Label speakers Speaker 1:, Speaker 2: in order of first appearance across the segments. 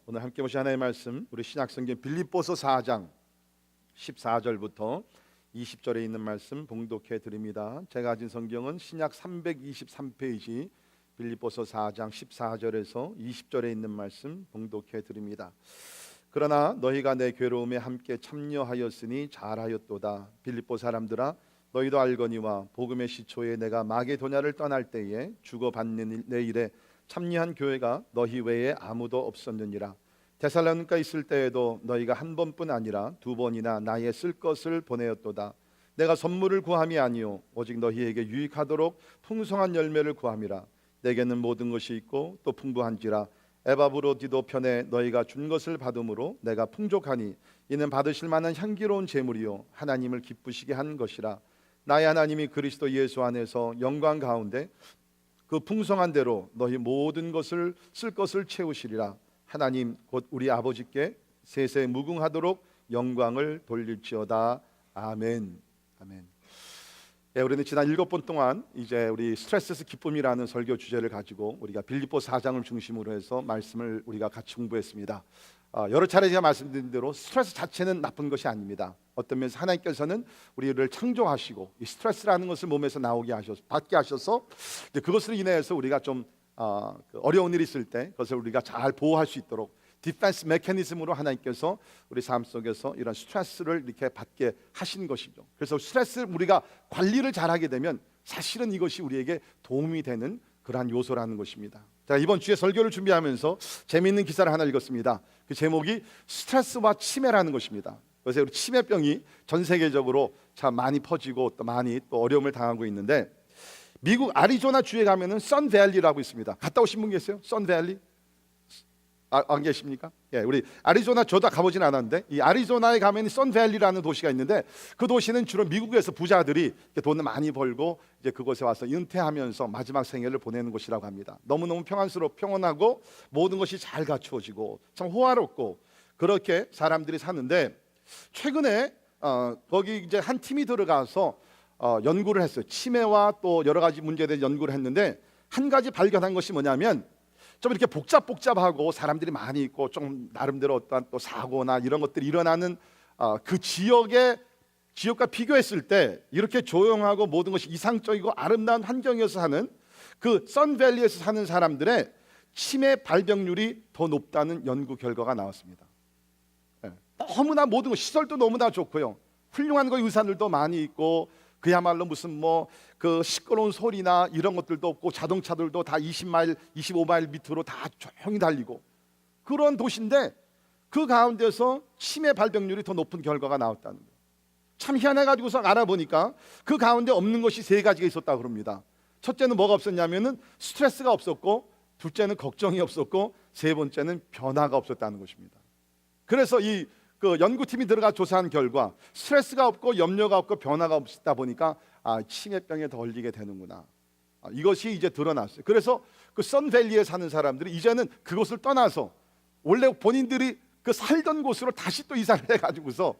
Speaker 1: 오늘 함께 보실 하나님의 말씀, 우리 신약성경 빌립보서 4장 14절부터 20절에 있는 말씀 봉독해 드립니다. 제가 가진 성경은 신약 323페이지 빌립보서 4장 14절에서 20절에 있는 말씀 봉독해 드립니다. 그러나 너희가 내 괴로움에 함께 참여하였으니 잘하였도다. 빌립보 사람들아, 너희도 알거니와 복음의 시초에 내가 마게도냐를 떠날 때에 주고받는 내 일에 참여한 교회가 너희 외에 아무도 없었느니라. 데살로니가 있을 때에도 너희가 한 번뿐 아니라 두 번이나 나의 쓸 것을 보내었도다. 내가 선물을 구함이 아니요 오직 너희에게 유익하도록 풍성한 열매를 구함이라. 내게는 모든 것이 있고 또 풍부한지라. 에바브로디도 편에 너희가 준 것을 받음으로 내가 풍족하니 이는 받으실 만한 향기로운 제물이요 하나님을 기쁘시게 한 것이라. 나의 하나님이 그리스도 예수 안에서 영광 가운데 그 풍성한 대로 너희 모든 것을 쓸 것을 채우시리라. 하나님 곧 우리 아버지께 세세 무궁하도록 영광을 돌릴지어다. 아멘. 아멘. 우리는 지난 7번 동안 이제 우리 스트레스에서 기쁨이라는 설교 주제를 가지고 우리가 빌립보 4장을 중심으로 해서 말씀을 우리가 같이 공부했습니다. 여러 차례 제가 말씀드린 대로 스트레스 자체는 나쁜 것이 아닙니다. 어떤 면에서 하나님께서는 우리를 창조하시고 이 스트레스라는 것을 몸에서 받게 하셔서 이제 그것으로 인해서 우리가 좀 어려운 일이 있을 때 그것을 우리가 잘 보호할 수 있도록 디펜스 메커니즘으로 하나님께서 우리 삶 속에서 이런 스트레스를 이렇게 받게 하신 것이죠. 그래서 스트레스를 우리가 관리를 잘하게 되면 사실은 이것이 우리에게 도움이 되는 그러한 요소라는 것입니다. 자, 이번 주에 설교를 준비하면서 재미있는 기사를 하나 읽었습니다. 그 제목이 스트레스와 치매라는 것입니다. 그래서 우리 치매병이 전 세계적으로 참 많이 퍼지고 또 많이 또 어려움을 당하고 있는데, 미국 아리조나 주에 가면은 선밸리라고 있습니다. 갔다 오신 분 계세요? 선밸리? 안 계십니까? 예, 우리 아리조나 저도 가보진 않았는데 이 아리조나에 가면 선밸리라는 도시가 있는데 그 도시는 주로 미국에서 부자들이 돈을 많이 벌고 이제 그곳에 와서 은퇴하면서 마지막 생애를 보내는 곳이라고 합니다. 너무너무 평안하고 모든 것이 잘 갖추어지고 참 호화롭고 그렇게 사람들이 사는데, 최근에 거기 이제 한 팀이 들어가서 연구를 했어요. 치매와 또 여러 가지 문제에 대해 연구를 했는데 한 가지 발견한 것이 뭐냐면, 좀 이렇게 복잡하고 사람들이 많이 있고 좀 나름대로 어떤 또 사고나 이런 것들이 일어나는 그 지역과 비교했을 때 이렇게 조용하고 모든 것이 이상적이고 아름다운 환경에서 사는 그 선밸리에서 사는 사람들의 치매 발병률이 더 높다는 연구 결과가 나왔습니다. 너무나 모든 것, 시설도 너무나 좋고요, 훌륭한 거 의사들도 많이 있고 그야말로 무슨 그 시끄러운 소리나 이런 것들도 없고 자동차들도 다 20마일, 25마일 밑으로 다 조용히 달리고 그런 도시인데 그 가운데서 치매 발병률이 더 높은 결과가 나왔다는 거예요. 참 희한해가지고서 알아보니까 그 가운데 없는 것이 3가지가 있었다고 그럽니다. 첫째는 뭐가 없었냐면은 스트레스가 없었고, 둘째는 걱정이 없었고, 세 번째는 변화가 없었다는 것입니다. 그래서 그 연구팀이 들어가 조사한 결과 스트레스가 없고 염려가 없고 변화가 없다 보니까 치매병에 더 걸리게 되는구나, 이것이 이제 드러났어요. 그래서 그 선밸리에 사는 사람들이 이제는 그곳을 떠나서 원래 본인들이 그 살던 곳으로 다시 또 이사를 해가지고서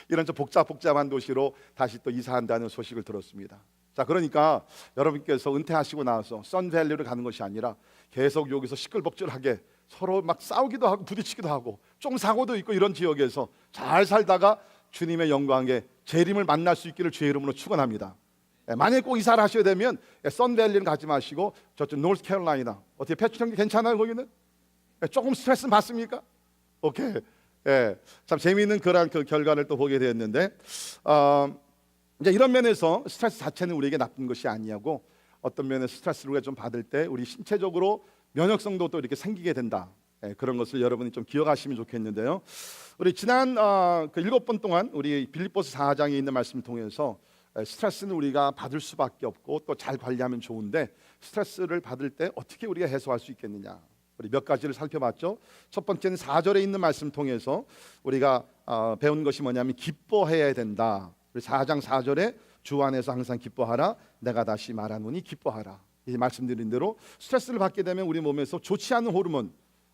Speaker 1: 이런 좀 복잡한 도시로 다시 또 이사한다는 소식을 들었습니다. 자, 그러니까 여러분께서 은퇴하시고 나서 선밸리로 가는 것이 아니라 계속 여기서 시끌벅적하게 서로 막 싸우기도 하고 부딪히기도 하고 좀 사고도 있고 이런 지역에서 잘 살다가 주님의 영광에 재림을 만날 수 있기를 주의 이름으로 축원합니다. 만약에 꼭 이사를 하셔야 되면 선밸리는 가지 마시고 저쪽 노스캐롤라이나, 어떻게 패치 형님 괜찮아요? 거기는 조금 스트레스 받습니까? 오케이. 참 재미있는 그런 그 결과를 또 보게 되었는데, 이제 이런 면에서 스트레스 자체는 우리에게 나쁜 것이 아니하고, 어떤 면에서 스트레스를 우리가 좀 받을 때 우리 신체적으로 면역성도 또 이렇게 생기게 된다. 그런 것을 여러분이 좀 기억하시면 좋겠는데요. 우리 지난 그 7번 동안 우리 빌립보서 4장에 있는 말씀을 통해서 스트레스는 우리가 받을 수밖에 없고 또 잘 관리하면 좋은데, 스트레스를 받을 때 어떻게 우리가 해소할 수 있겠느냐, 우리 몇 가지를 살펴봤죠. 첫 번째는 4절에 있는 말씀 통해서 우리가 배운 것이 뭐냐면 기뻐해야 된다. 우리 4장 4절에 주 안에서 항상 기뻐하라, 내가 다시 말하노니 기뻐하라. 이 말씀드린 대로 스트레스를 받게 되면 우리 몸에서 좋지 않은 호르몬,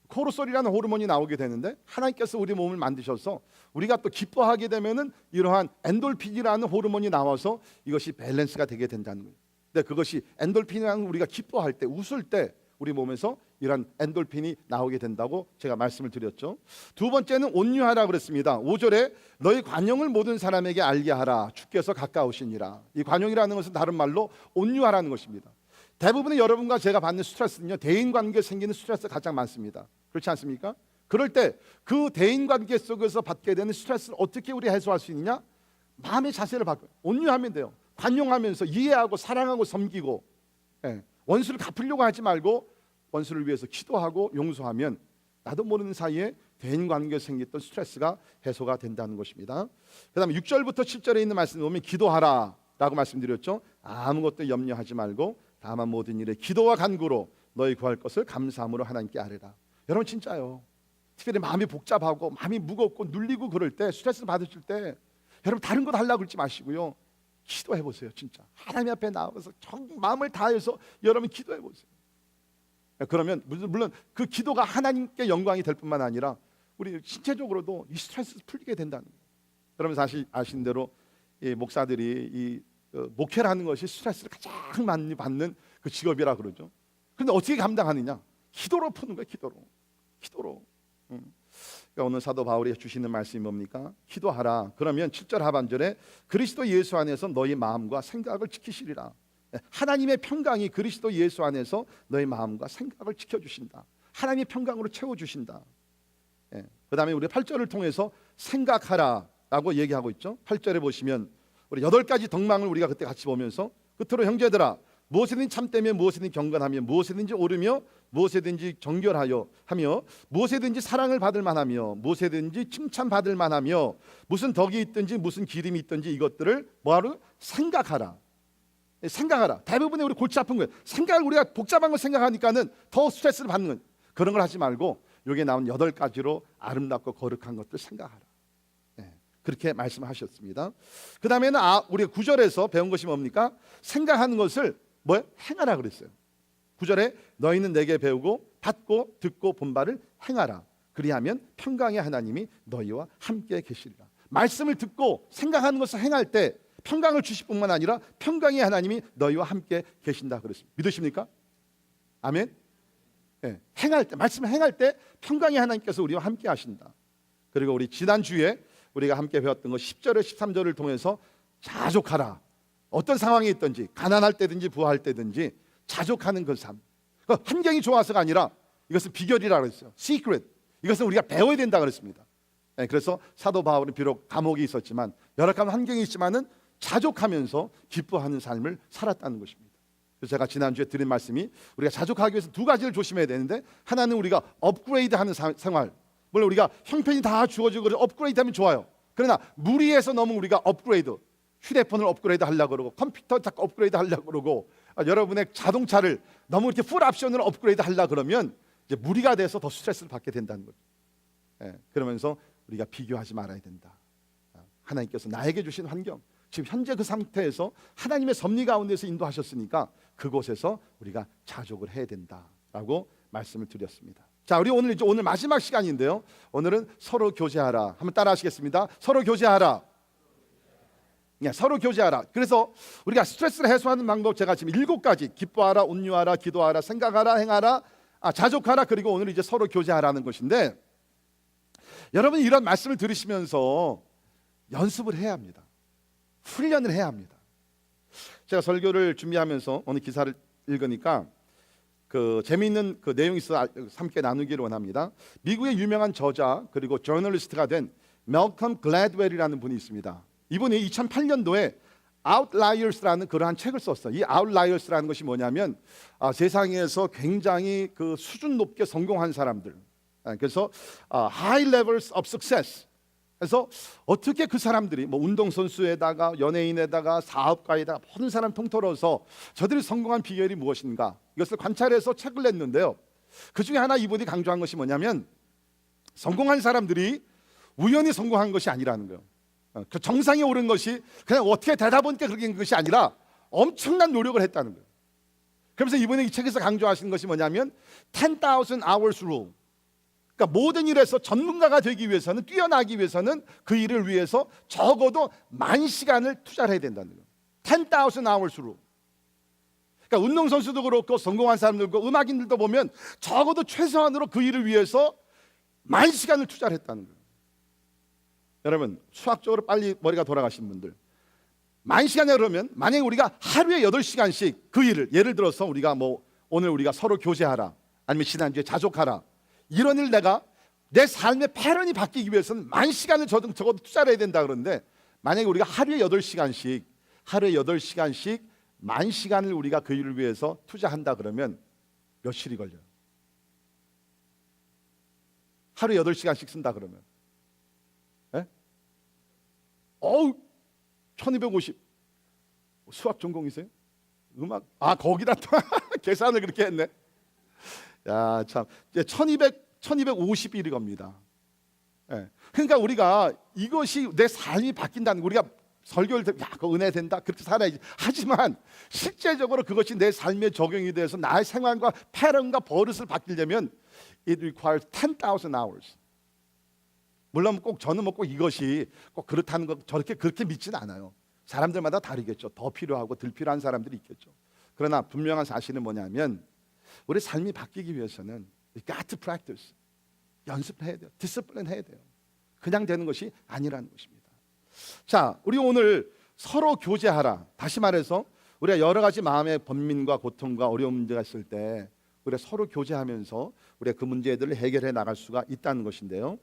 Speaker 1: 코르솔이라는 호르몬이 나오게 되는데, 하나님께서 우리 몸을 만드셔서 우리가 또 기뻐하게 되면은 이러한 엔돌핀이라는 호르몬이 나와서 이것이 밸런스가 되게 된다는 거예요. 근데 그것이 엔돌핀이라는, 우리가 기뻐할 때, 웃을 때 우리 몸에서 이런 엔돌핀이 나오게 된다고 제가 말씀을 드렸죠. 두 번째는 온유하라 그랬습니다. 5절에 너희 관용을 모든 사람에게 알게 하라. 주께서 가까우시니라. 이 관용이라는 것은 다른 말로 온유하라는 것입니다. 대부분의 여러분과 제가 받는 스트레스는요, 대인관계에 생기는 스트레스가 가장 많습니다. 그렇지 않습니까? 그럴 때 그 대인관계 속에서 받게 되는 스트레스를 어떻게 우리 해소할 수 있느냐? 마음의 자세를 바꿔요. 온유하면 돼요. 관용하면서 이해하고 사랑하고 섬기고, 원수를 갚으려고 하지 말고 원수를 위해서 기도하고 용서하면 나도 모르는 사이에 대인관계에 생겼던 스트레스가 해소가 된다는 것입니다. 그 다음에 6절부터 7절에 있는 말씀을 보면 기도하라 라고 말씀드렸죠. 아무것도 염려하지 말고 다만 모든 일에 기도와 간구로 너희 구할 것을 감사함으로 하나님께 아뢰라. 여러분 진짜요, 특별히 마음이 복잡하고 마음이 무겁고 눌리고 그럴 때, 스트레스 받으실 때 여러분 다른 것 하려고 그러지 마시고요, 기도해 보세요. 진짜 하나님 앞에 나와서 정말 마음을 다해서 여러분 기도해 보세요. 그러면 물론 그 기도가 하나님께 영광이 될 뿐만 아니라 우리 신체적으로도 이 스트레스를 풀리게 된다는 거예요. 여러분 사실 아시는 대로 이 목사들이 이 목회라는 것이 스트레스를 가장 많이 받는 그 직업이라 그러죠. 그런데 어떻게 감당하느냐? 기도로 푸는 거예요. 기도로. 그러니까 오늘 사도 바울이 주시는 말씀이 뭡니까? 기도하라. 그러면 7절 하반절에 그리스도 예수 안에서 너희 마음과 생각을 지키시리라. 하나님의 평강이 그리스도 예수 안에서 너희 마음과 생각을 지켜주신다. 하나님의 평강으로 채워주신다. 그 다음에 우리 8절을 통해서 생각하라 라고 얘기하고 있죠. 8절에 보시면 우리 8가지 덕망을 우리가 그때 같이 보면서 끝으로 형제들아 무엇이든지 참되며 무엇이든지 경건하며 무엇이든지 오르며 무엇이든지 정결하여 하며 무엇이든지 사랑을 받을 만하며 무엇이든지 칭찬받을 만하며 무슨 덕이 있든지 무슨 기름이 있든지 이것들을 뭐하러? 생각하라. 대부분의 우리 골치 아픈 거예요. 생각을 우리가 복잡한 걸 생각하니까는 더 스트레스를 받는 거예요. 그런 걸 하지 말고 여기에 나온 8가지로 아름답고 거룩한 것들 생각하라. 그렇게 말씀하셨습니다. 그 다음에는 우리가 9절에서 배운 것이 뭡니까? 생각하는 것을 행하라 그랬어요. 9절에 너희는 내게 배우고 받고 듣고 본 바를 행하라. 그리하면 평강의 하나님이 너희와 함께 계시리라. 말씀을 듣고 생각하는 것을 행할 때 평강을 주실 뿐만 아니라 평강의 하나님이 너희와 함께 계신다 그랬습니다. 믿으십니까? 아멘. 행할 때, 말씀을 행할 때 평강의 하나님께서 우리와 함께 하신다. 그리고 우리 지난주에 우리가 함께 배웠던 것 10절에 13절을 통해서 자족하라. 어떤 상황이 있든지 가난할 때든지 부할 때든지 자족하는 그 삶. 환경이 좋아서가 아니라 이것은 비결이라 그랬어요. 시크릿. 이것은 우리가 배워야 된다 그랬습니다. 그래서 사도 바울은 비록 감옥이 있었지만 열악한 환경이 있지만은 자족하면서 기뻐하는 삶을 살았다는 것입니다. 그래서 제가 지난주에 드린 말씀이 우리가 자족하기 위해서 2가지를 조심해야 되는데, 하나는 우리가 업그레이드하는 생활. 물론 우리가 형편이 다 주어지고 업그레이드하면 좋아요. 그러나 무리해서 너무 우리가 업그레이드, 휴대폰을 업그레이드 하려고 그러고 컴퓨터 자꾸 업그레이드 하려고 그러고 여러분의 자동차를 너무 이렇게 풀 옵션으로 업그레이드 하려고 그러면 이제 무리가 돼서 더 스트레스를 받게 된다는 거죠. 그러면서 우리가 비교하지 말아야 된다. 하나님께서 나에게 주신 환경, 지금 현재 그 상태에서 하나님의 섭리 가운데서 인도하셨으니까 그곳에서 우리가 자족을 해야 된다라고 말씀을 드렸습니다. 자, 우리 오늘 마지막 시간인데요. 오늘은 서로 교제하라. 한번 따라하시겠습니다. 서로 교제하라. 서로 교제하라. 그래서 우리가 스트레스를 해소하는 방법 제가 지금 7가지, 기뻐하라, 온유하라, 기도하라, 생각하라, 행하라, 자족하라, 그리고 오늘 이제 서로 교제하라는 것인데, 여러분이 이런 말씀을 들으시면서 연습을 해야 합니다. 훈련을 해야 합니다. 제가 설교를 준비하면서 어느 기사를 읽으니까 재미있는 내용이 있어 함께 나누기를 원합니다. 미국의 유명한 저자 그리고 저널리스트가 된 멜컴 글래드웰이라는 분이 있습니다. 이분이 2008년도에 Outliers라는 그러한 책을 썼어요. 이 Outliers라는 것이 뭐냐면 세상에서 굉장히 수준 높게 성공한 사람들, 그래서 High Levels of Success. 그래서 어떻게 그 사람들이 운동선수에다가 연예인에다가 사업가에다가 모든 사람 통틀어서 저들이 성공한 비결이 무엇인가, 이것을 관찰해서 책을 냈는데요. 그 중에 하나 이분이 강조한 것이 뭐냐면 성공한 사람들이 우연히 성공한 것이 아니라는 거예요. 그 정상에 오른 것이 그냥 어떻게 되다 보니까 그렇게 된 것이 아니라 엄청난 노력을 했다는 거예요. 그래서 이분이 이 책에서 강조하시는 것이 뭐냐면 10,000 hours rule. 그러니까 모든 일에서 전문가가 되기 위해서는, 뛰어나기 위해서는 그 일을 위해서 적어도 10,000시간을 투자를 해야 된다는 거예요. 10,000 hours rule. 그러니까 운동선수도 그렇고 성공한 사람들도 음악인들도 보면 적어도 최소한으로 그 일을 위해서 많은 시간을 투자를 했다는 거예요. 여러분, 수학적으로 빨리 머리가 돌아가신 분들, 많은 시간이라 그러면 만약에 우리가 하루에 8시간씩 그 일을, 예를 들어서 우리가 오늘 우리가 서로 교제하라, 아니면 지난주에 자족하라, 이런 일 내가 내 삶의 패턴이 바뀌기 위해서는 많은 시간을 적어도 투자를 해야 된다. 그런데 만약에 우리가 하루에 8시간씩 만 시간을 우리가 그 일을 위해서 투자한다 그러면 며칠이 걸려요? 하루에 8시간씩 쓴다 그러면 1250. 수학 전공이세요? 음악? 거기다 또 계산을 그렇게 했네. 야, 참. 이제 1250일이 겁니다. 그러니까 우리가 이것이 내 삶이 바뀐다는 거, 우리가 설교를 듣고 그 은혜 된다, 그렇게 살아야지. 하지만 실제적으로 그것이 내 삶에 적용이 돼서 나의 생활과 패턴과 버릇을 바뀌려면 it requires 10,000 hours. 물론 저는 꼭 이것이 꼭 그렇다는 거 그렇게 믿지는 않아요. 사람들마다 다르겠죠. 더 필요하고 덜 필요한 사람들이 있겠죠. 그러나 분명한 사실은 뭐냐면 우리 삶이 바뀌기 위해서는 we got to practice. 연습해야 돼요. 디스플린 해야 돼요. 그냥 되는 것이 아니라는 것입니다. 자, 우리 오늘 서로 교제하라. 다시 말해서 우리가 여러 가지 마음의 번민과 고통과 어려운 문제가 있을 때 우리가 서로 교제하면서 우리가 그 문제들을 해결해 나갈 수가 있다는 것인데요.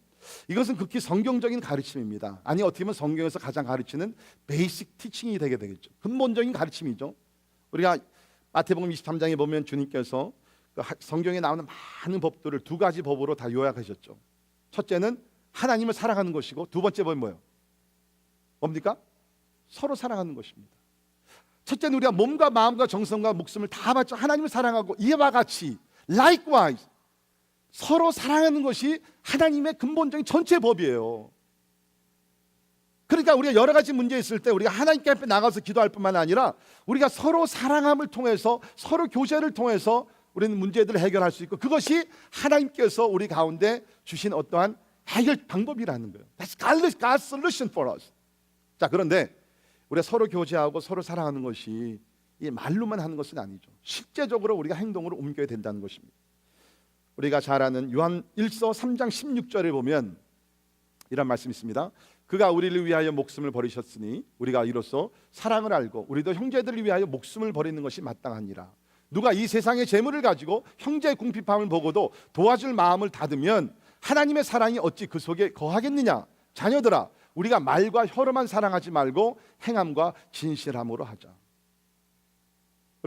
Speaker 1: 이것은 극히 성경적인 가르침입니다. 아니, 어떻게 보면 성경에서 가장 가르치는 베이직 티칭이 되게 되겠죠. 근본적인 가르침이죠. 우리가 마태복음 23장에 보면 주님께서 성경에 나오는 많은 법들을 2가지 법으로 다 요약하셨죠. 첫째는 하나님을 사랑하는 것이고, 두 번째 법은 뭐예요? 뭡니까? 서로 사랑하는 것입니다. 첫째는 우리가 몸과 마음과 정성과 목숨을 다 바쳐 하나님을 사랑하고, 이와 같이 likewise 서로 사랑하는 것이 하나님의 근본적인 전체 법이에요. 그러니까 우리가 여러 가지 문제 있을 때 우리가 하나님께 앞에 나가서 기도할 뿐만 아니라 우리가 서로 사랑함을 통해서, 서로 교제를 통해서 우리는 문제들을 해결할 수 있고, 그것이 하나님께서 우리 가운데 주신 어떠한 해결 방법이라는 거예요. That's God's solution for us. 자, 그런데 우리가 서로 교제하고 서로 사랑하는 것이 이 말로만 하는 것은 아니죠. 실제적으로 우리가 행동으로 옮겨야 된다는 것입니다. 우리가 잘 아는 요한 1서 3장 16절에 보면 이런 말씀이 있습니다. 그가 우리를 위하여 목숨을 버리셨으니 우리가 이로써 사랑을 알고 우리도 형제들을 위하여 목숨을 버리는 것이 마땅하니라. 누가 이 세상의 재물을 가지고 형제의 궁핍함을 보고도 도와줄 마음을 닫으면 하나님의 사랑이 어찌 그 속에 거하겠느냐. 자녀들아, 우리가 말과 혀로만 사랑하지 말고 행함과 진실함으로 하자.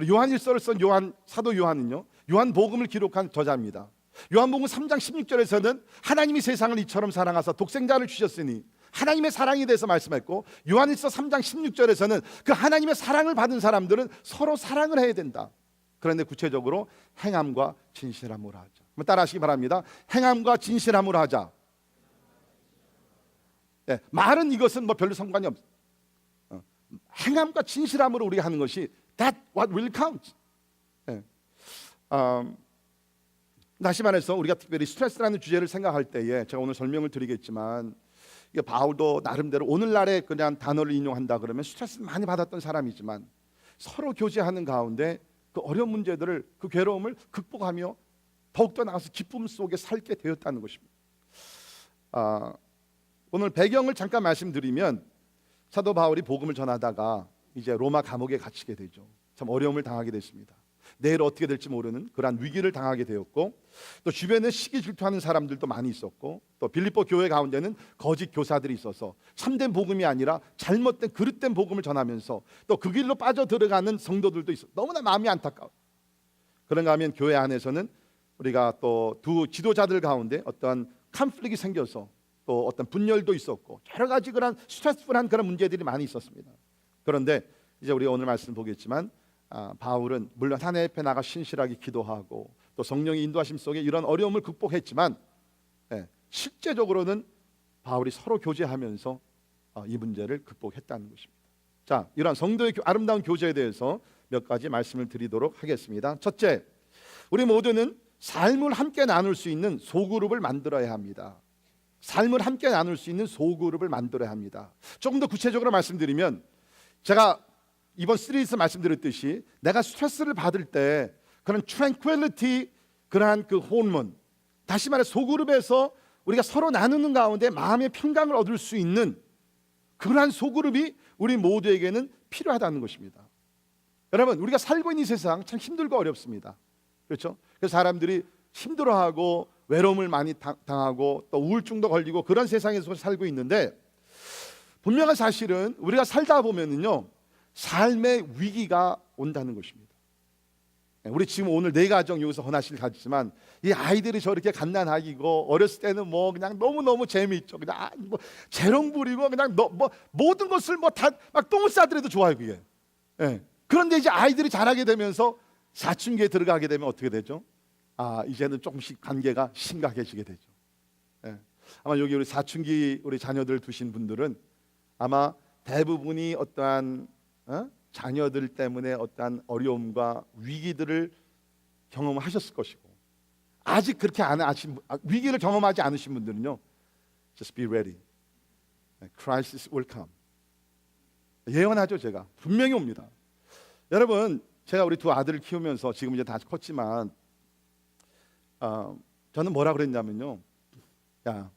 Speaker 1: 요한 1서를 쓴 사도 요한은요, 요한복음을 기록한 저자입니다. 요한복음 3장 16절에서는 하나님이 세상을 이처럼 사랑하사 독생자를 주셨으니 하나님의 사랑에 대해서 말씀했고, 요한일서 3장 16절에서는 그 하나님의 사랑을 받은 사람들은 서로 사랑을 해야 된다. 그런데 구체적으로 행함과 진실함으로 하자. 한번 따라하시기 바랍니다. 행함과 진실함으로 하자. 네, 말은 이것은 별로 상관이 없어. 행함과 진실함으로 우리가 하는 것이 that what will count. 네. 다시 말해서 우리가 특별히 스트레스라는 주제를 생각할 때에 제가 오늘 설명을 드리겠지만, 이게 바울도 나름대로 오늘날의 그냥 단어를 인용한다 그러면 스트레스를 많이 받았던 사람이지만 서로 교제하는 가운데 그 어려운 문제들을, 그 괴로움을 극복하며 더욱더 나아가서 기쁨 속에 살게 되었다는 것입니다. 오늘 배경을 잠깐 말씀드리면, 사도 바울이 복음을 전하다가 이제 로마 감옥에 갇히게 되죠. 참 어려움을 당하게 됐습니다. 내일 어떻게 될지 모르는 그러한 위기를 당하게 되었고, 또 주변에 시기 질투하는 사람들도 많이 있었고, 또 빌립보 교회 가운데는 거짓 교사들이 있어서 참된 복음이 아니라 잘못된 그릇된 복음을 전하면서 또 그 길로 빠져 들어가는 성도들도 있어. 너무나 마음이 안타까워. 그런가 하면 교회 안에서는 우리가 또 두 지도자들 가운데 어떠한 컨플릭이 생겨서 또 어떤 분열도 있었고, 여러 가지 그런 스트레스풀한 그런 문제들이 많이 있었습니다. 그런데 이제 우리 오늘 말씀 보겠지만, 바울은 물론 하나님 앞에 나가 신실하게 기도하고 또 성령의 인도하심 속에 이런 어려움을 극복했지만, 실제적으로는 바울이 서로 교제하면서 이 문제를 극복했다는 것입니다. 자, 이러한 성도의 아름다운 교제에 대해서 몇 가지 말씀을 드리도록 하겠습니다. 첫째, 우리 모두는 삶을 함께 나눌 수 있는 소그룹을 만들어야 합니다. 삶을 함께 나눌 수 있는 소그룹을 만들어야 합니다. 조금 더 구체적으로 말씀드리면, 제가 이번 시리즈에서 말씀드렸듯이 내가 스트레스를 받을 때 그런 tranquility, 그러한 그 호르몬, 다시 말해 소그룹에서 우리가 서로 나누는 가운데 마음의 평강을 얻을 수 있는 그러한 소그룹이 우리 모두에게는 필요하다는 것입니다. 여러분, 우리가 살고 있는 이 세상 참 힘들고 어렵습니다. 그렇죠? 그래서 사람들이 힘들어하고 외로움을 많이 당하고 또 우울증도 걸리고 그런 세상에서 살고 있는데, 분명한 사실은 우리가 살다 보면은요 삶의 위기가 온다는 것입니다. 우리 지금 오늘 네 가정 여기서 헌화실 가지만 이 아이들이 저렇게 갓난아기고 어렸을 때는 뭐 그냥 너무너무 재미있죠. 그냥 뭐 재롱 부리고 그냥 뭐 모든 것을 뭐 다 막 똥을 싸더라도 좋아요 그게. 예. 그런데 이제 아이들이 자라게 되면서 사춘기에 들어가게 되면 어떻게 되죠? 이제는 조금씩 관계가 심각해지게 되죠. 예. 아마 여기 우리 사춘기 우리 자녀들 두신 분들은 아마 대부분이 어떠한 자녀들 때문에 어떠한 어려움과 위기들을 경험하셨을 것이고, 아직 그렇게 위기를 경험하지 않으신 분들은요, just be ready. Crisis will come. 예언하죠. 제가 분명히 옵니다. 여러분, 제가 우리 두 아들을 키우면서 지금 이제 다 컸지만 저는 뭐라 그랬냐면요, 야,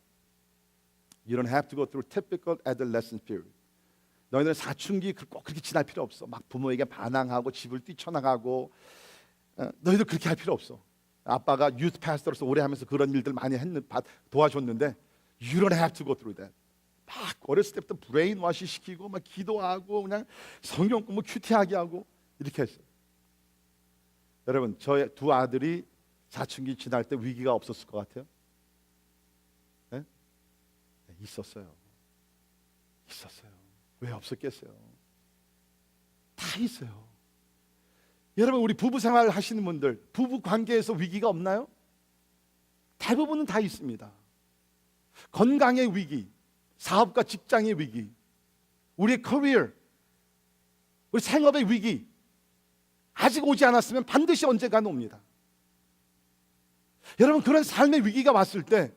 Speaker 1: you don't have to go through typical adolescent period. 너희들은 사춘기 꼭 그렇게 지날 필요 없어. 막 부모에게 반항하고 집을 뛰쳐나가고 너희들 그렇게 할 필요 없어. 아빠가 youth pastor로서 오래 하면서 그런 일들 많이 도와줬는데 you don't have to go through that. 막 어렸을 때부터 브레인 와시 시키고 막 기도하고 그냥 성경 공부 큐티하게 하고 이렇게 했어요. 여러분, 저의 두 아들이 사춘기 지날 때 위기가 없었을 것 같아요? 네? 있었어요. 왜 없었겠어요? 다 있어요. 여러분, 우리 부부 생활 하시는 분들, 부부 관계에서 위기가 없나요? 대부분은 다 있습니다. 건강의 위기, 사업과 직장의 위기, 우리의 커리어, 우리 생업의 위기, 아직 오지 않았으면 반드시 언젠가는 옵니다. 여러분, 그런 삶의 위기가 왔을 때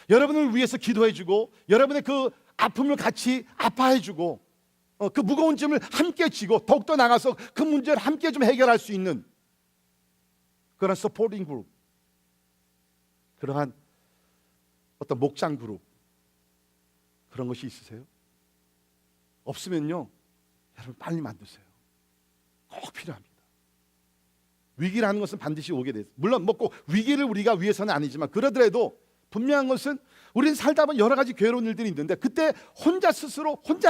Speaker 1: 여러분을 위해서 기도해주고 여러분의 그 아픔을 같이 아파해주고 그 무거운 짐을 함께 지고 더욱더 나가서 그 문제를 함께 좀 해결할 수 있는 그런 서포팅 그룹, 그러한 어떤 목장 그룹, 그런 것이 있으세요? 없으면요, 여러분 빨리 만드세요. 꼭 필요합니다. 위기라는 것은 반드시 오게 돼요. 물론 뭐 꼭 위기를 우리가 위해서는 아니지만, 그러더라도 분명한 것은 우리는 살다 보면 여러 가지 괴로운 일들이 있는데 그때 혼자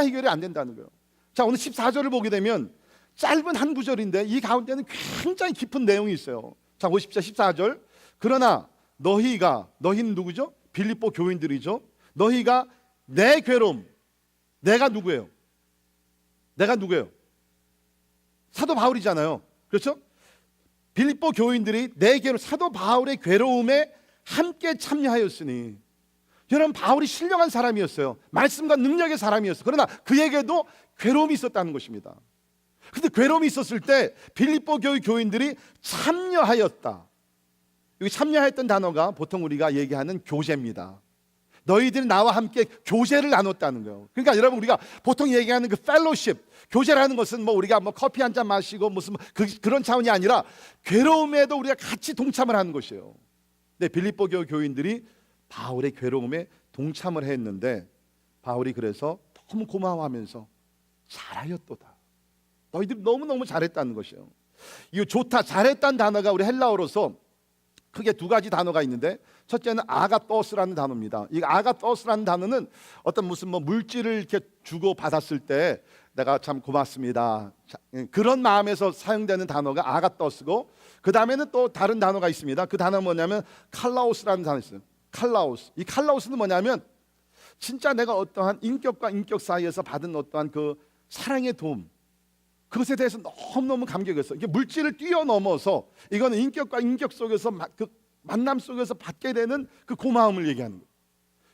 Speaker 1: 해결이 안 된다는 거예요. 자, 오늘 14절을 보게 되면 짧은 한 구절인데 이 가운데는 굉장히 깊은 내용이 있어요. 자, 50절 14절. 그러나 너희는 누구죠? 빌립보 교인들이죠. 너희가 내 괴로움, 내가 누구예요? 사도 바울이잖아요. 그렇죠? 빌립보 교인들이 내 괴로움, 사도 바울의 괴로움에 함께 참여하였으니, 여러분, 바울이 신령한 사람이었어요. 말씀과 능력의 사람이었어요. 그러나 그에게도 괴로움이 있었다는 것입니다. 근데 괴로움이 있었을 때 빌립보 교회 교인들이 참여하였다. 여기 참여했던 단어가 보통 우리가 얘기하는 교제입니다. 너희들이 나와 함께 교제를 나눴다는 거예요. 그러니까 여러분, 우리가 보통 얘기하는 그 펠로십, 교제라는 것은 뭐 우리가 뭐 커피 한 잔 마시고 무슨 그런 차원이 아니라 괴로움에도 우리가 같이 동참을 하는 것이에요. 네, 빌립보 교회 교인들이 바울의 괴로움에 동참을 했는데 바울이 그래서 너무 고마워하면서 잘하였도다. 너희들이 너무너무 잘했다는 것이에요. 이 좋다, 잘했다는 단어가 우리 헬라어로서 크게 두 가지 단어가 있는데, 첫째는 아가토스라는 단어입니다. 이 아가토스라는 단어는 어떤 무슨 뭐 물질을 이렇게 주고 받았을 때 내가 참 고맙습니다, 그런 마음에서 사용되는 단어가 아가토스고, 그 다음에는 또 다른 단어가 있습니다. 그 단어는 뭐냐면 칼라오스라는 단어가 있어요. 칼라오스. 이 칼라오스는 뭐냐면 진짜 내가 어떠한 인격과 인격 사이에서 받은 어떠한 그 사랑의 도움, 그것에 대해서 너무너무 감격했어. 이게 물질을 뛰어넘어서 이거는 인격과 인격 속에서 그 만남 속에서 받게 되는 그 고마움을 얘기하는 거예요.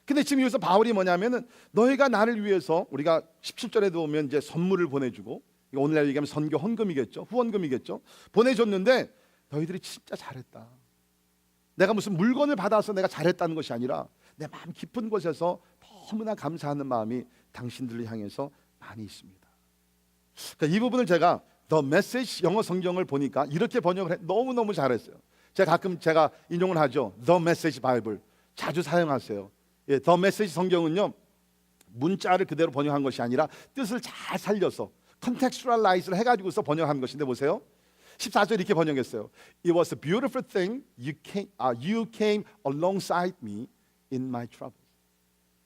Speaker 1: 근데 지금 여기서 바울이 뭐냐면은 너희가 나를 위해서, 우리가 17절에도 보면 이제 선물을 보내주고, 오늘날 얘기하면 선교 헌금이겠죠, 후원금이겠죠, 보내줬는데 너희들이 진짜 잘했다. 내가 무슨 물건을 받아서 내가 잘했다는 것이 아니라 내 마음 깊은 곳에서 너무나 감사하는 마음이 당신들을 향해서 많이 있습니다. 그러니까 이 부분을 제가 The Message 영어 성경을 보니까 이렇게 번역을 너무너무 잘했어요. 제가 인용을 하죠. The Message Bible 자주 사용하세요. 예, The Message 성경은요, 문자를 그대로 번역한 것이 아니라 뜻을 잘 살려서 컨텍스츄얼라이즈를 해가지고서 번역한 것인데 보세요. 14절 이렇게 번역했어요. It was a beautiful thing you came alongside me in my trouble.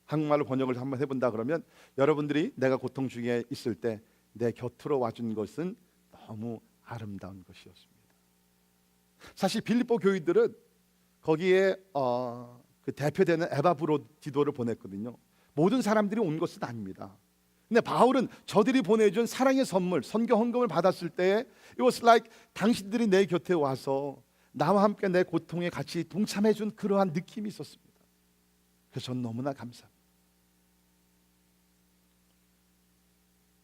Speaker 1: 한국말로 번역을 한번 해본다 그러면 여러분들이 내가 고통 중에 있을 때 내 곁으로 와준 것은 너무 아름다운 것이었습니다. 사실 빌립보 교인들은 거기에 그 대표되는 에바브로디도를 보냈거든요. 모든 사람들이 온 것은 아닙니다. 근데 바울은 저들이 보내준 사랑의 선물, 선교 헌금을 받았을 때 it was like 당신들이 내 곁에 와서 나와 함께 내 고통에 같이 동참해준 그러한 느낌이 있었습니다. 그래서 전 너무나 감사합니다.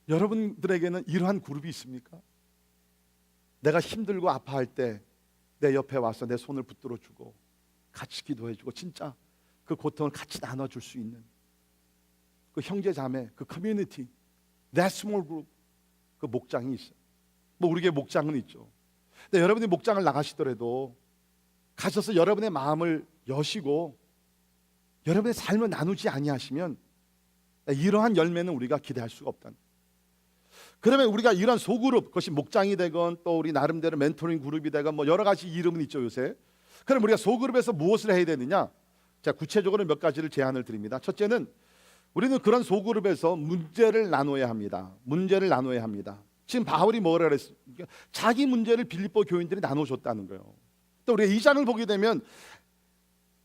Speaker 1: 여러분들에게는 이러한 그룹이 있습니까? 내가 힘들고 아파할 때 내 옆에 와서 내 손을 붙들어 주고 같이 기도해주고 진짜 그 고통을 같이 나눠줄 수 있는 그 형제 자매, 그 커뮤니티, that small group, 그 목장이 있어요. 뭐 우리에게 목장은 있죠. 근데 여러분이 목장을 나가시더라도 가셔서 여러분의 마음을 여시고 여러분의 삶을 나누지 아니하시면 이러한 열매는 우리가 기대할 수가 없다는. 그러면 우리가 이런 소그룹, 그것이 목장이 되건 또 우리 나름대로 멘토링 그룹이 되건 뭐 여러 가지 이름은 있죠 요새. 그럼 우리가 소그룹에서 무엇을 해야 되느냐? 자, 구체적으로 몇 가지를 제안을 드립니다. 첫째는 우리는 그런 소그룹에서 문제를 나눠야 합니다. 문제를 나눠야 합니다. 지금 바울이 뭐라 그랬습니까? 자기 문제를 빌립보 교인들이 나눠줬다는 거예요. 또 우리가 이 장을 보게 되면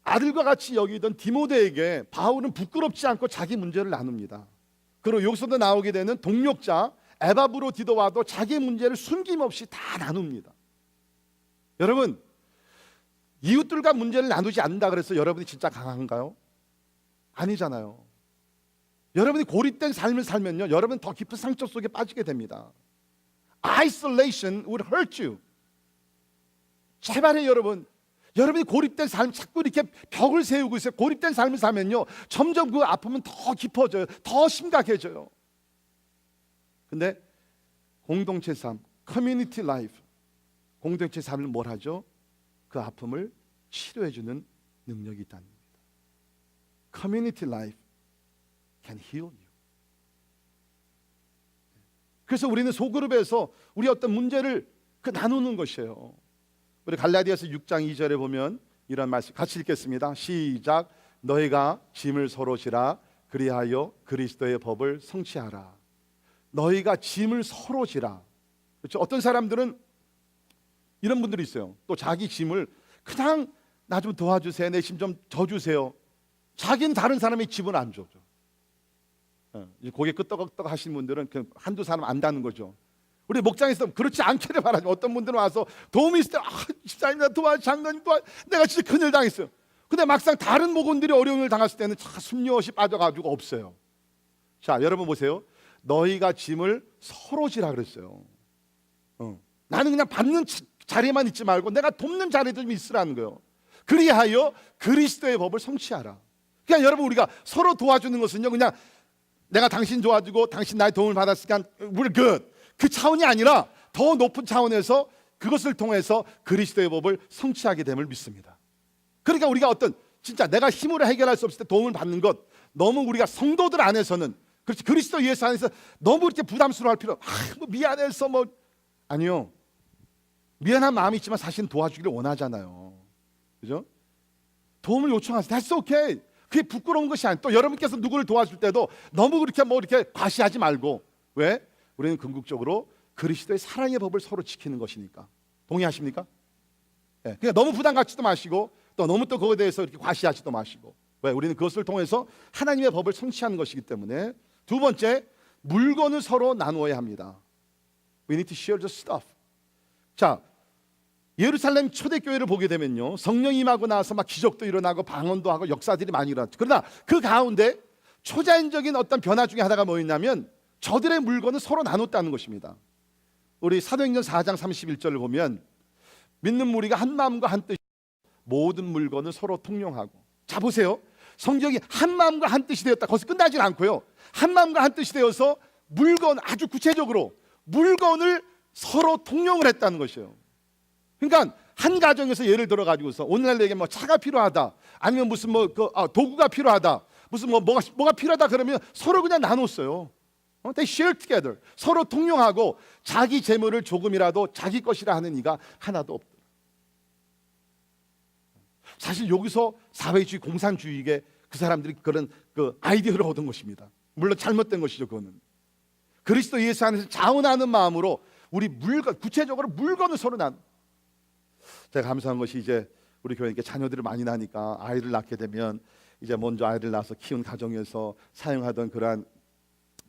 Speaker 1: 아들과 같이 여기던 디모데에게 바울은 부끄럽지 않고 자기 문제를 나눕니다. 그리고 여기서도 나오게 되는 동력자 에바브로디도와도 자기 문제를 숨김없이 다 나눕니다. 여러분, 이웃들과 문제를 나누지 않는다 그래서 여러분이 진짜 강한가요? 아니잖아요. 여러분이 고립된 삶을 살면요, 여러분 더 깊은 상처 속에 빠지게 됩니다. Isolation would hurt you. 제발요 여러분, 여러분이 고립된 삶 자꾸 이렇게 벽을 세우고 있어요. 고립된 삶을 살면요 점점 그 아픔은 더 깊어져요. 더 심각해져요. 근데 공동체 삶, 커뮤니티 라이프, 공동체 삶을 뭘 하죠? 그 아픔을 치료해주는 능력이 있다는 겁니다. 커뮤니티 라이프 can heal you. 그래서 우리는 소그룹에서 우리 어떤 문제를 나누는 것이에요. 우리 갈라디아서 6장 2절에 보면 이런 말씀 같이 읽겠습니다. 시작. 너희가 짐을 서로 지라 그리하여 그리스도의 법을 성취하라. 너희가 짐을 서로 지라. 그렇죠? 어떤 사람들은 이런 분들이 있어요. 또 자기 짐을 그냥 나 좀 도와주세요. 내 짐 좀 져주세요. 자기는 다른 사람의 짐을 안 줘. 고개 끄떡끄떡 하시는 분들은 한두 사람 안다는 거죠. 우리 목장에서 그렇지 않기를 바라죠. 어떤 분들은 와서 도움이 있을 때 집사님 나 도와줘, 장로님 도와줘, 내가 진짜 큰일 당했어요. 근데 막상 다른 목원들이 어려움을 당했을 때는 숨겨시 빠져가지고 없어요. 자, 여러분 보세요. 너희가 짐을 서로 지라 그랬어요. 나는 그냥 받는 자리에만 있지 말고 내가 돕는 자리도 좀 있으라는 거예요. 그리하여 그리스도의 법을 성취하라. 그러니까 여러분 우리가 서로 도와주는 것은요, 그냥 내가 당신 도와주고 당신 나의 도움을 받았으니까 we're good, 그 차원이 아니라 더 높은 차원에서 그것을 통해서 그리스도의 법을 성취하게 됨을 믿습니다. 그러니까 우리가 어떤 진짜 내가 힘으로 해결할 수 없을 때 도움을 받는 것, 너무 우리가 성도들 안에서는 그렇지 그리스도 예수 안에서 너무 이렇게 부담스러워할 필요 뭐 미안해서 뭐 아니요. 미안한 마음이 있지만 사실은 도와주기를 원하잖아요. 그죠? 도움을 요청하세요. That's okay. 그게 부끄러운 것이 아니에요. 또 여러분께서 누구를 도와줄 때도 너무 그렇게 뭐 이렇게 과시하지 말고. 왜? 우리는 궁극적으로 그리스도의 사랑의 법을 서로 지키는 것이니까. 동의하십니까? 네. 그러니까 너무 부담 갖지도 마시고 또 너무 또 그거에 대해서 이렇게 과시하지도 마시고. 왜? 우리는 그것을 통해서 하나님의 법을 성취하는 것이기 때문에. 두 번째, 물건을 서로 나누어야 합니다. We need to share the stuff. 자, 예루살렘 초대교회를 보게 되면요, 성령이 임하고 나서 막 기적도 일어나고 방언도 하고 역사들이 많이 일어났죠. 그러나 그 가운데 초자연적인 어떤 변화 중에 하나가 뭐였냐면 저들의 물건을 서로 나눴다는 것입니다. 우리 사도행전 4장 31절을 보면 믿는 무리가 한 마음과 한 뜻 모든 물건을 서로 통용하고. 자 보세요. 성경이 한 마음과 한 뜻이 되었다. 거기서 끝나질 않고요. 한 마음과 한 뜻이 되어서 물건 아주 구체적으로 물건을 서로 통용을 했다는 것이에요. 그러니까 한 가정에서 예를 들어 가지고서 오늘날 얘기하면 뭐 차가 필요하다, 아니면 무슨 도구가 필요하다, 무슨 뭐가 필요하다 그러면 서로 그냥 나눴어요. They share together. 서로 통용하고 자기 재물을 조금이라도 자기 것이라 하는 이가 하나도 없다. 사실 여기서 사회주의, 공산주의에 그 사람들이 그런 그 아이디어를 얻은 것입니다. 물론 잘못된 것이죠. 그거는 그리스도 예수 안에서 자원하는 마음으로 우리 물건, 구체적으로 물건을 서로 제가 감사한 것이 이제 우리 교회 이렇게 자녀들이 많이 나니까 아이를 낳게 되면 이제 먼저 아이를 낳아서 키운 가정에서 사용하던 그러한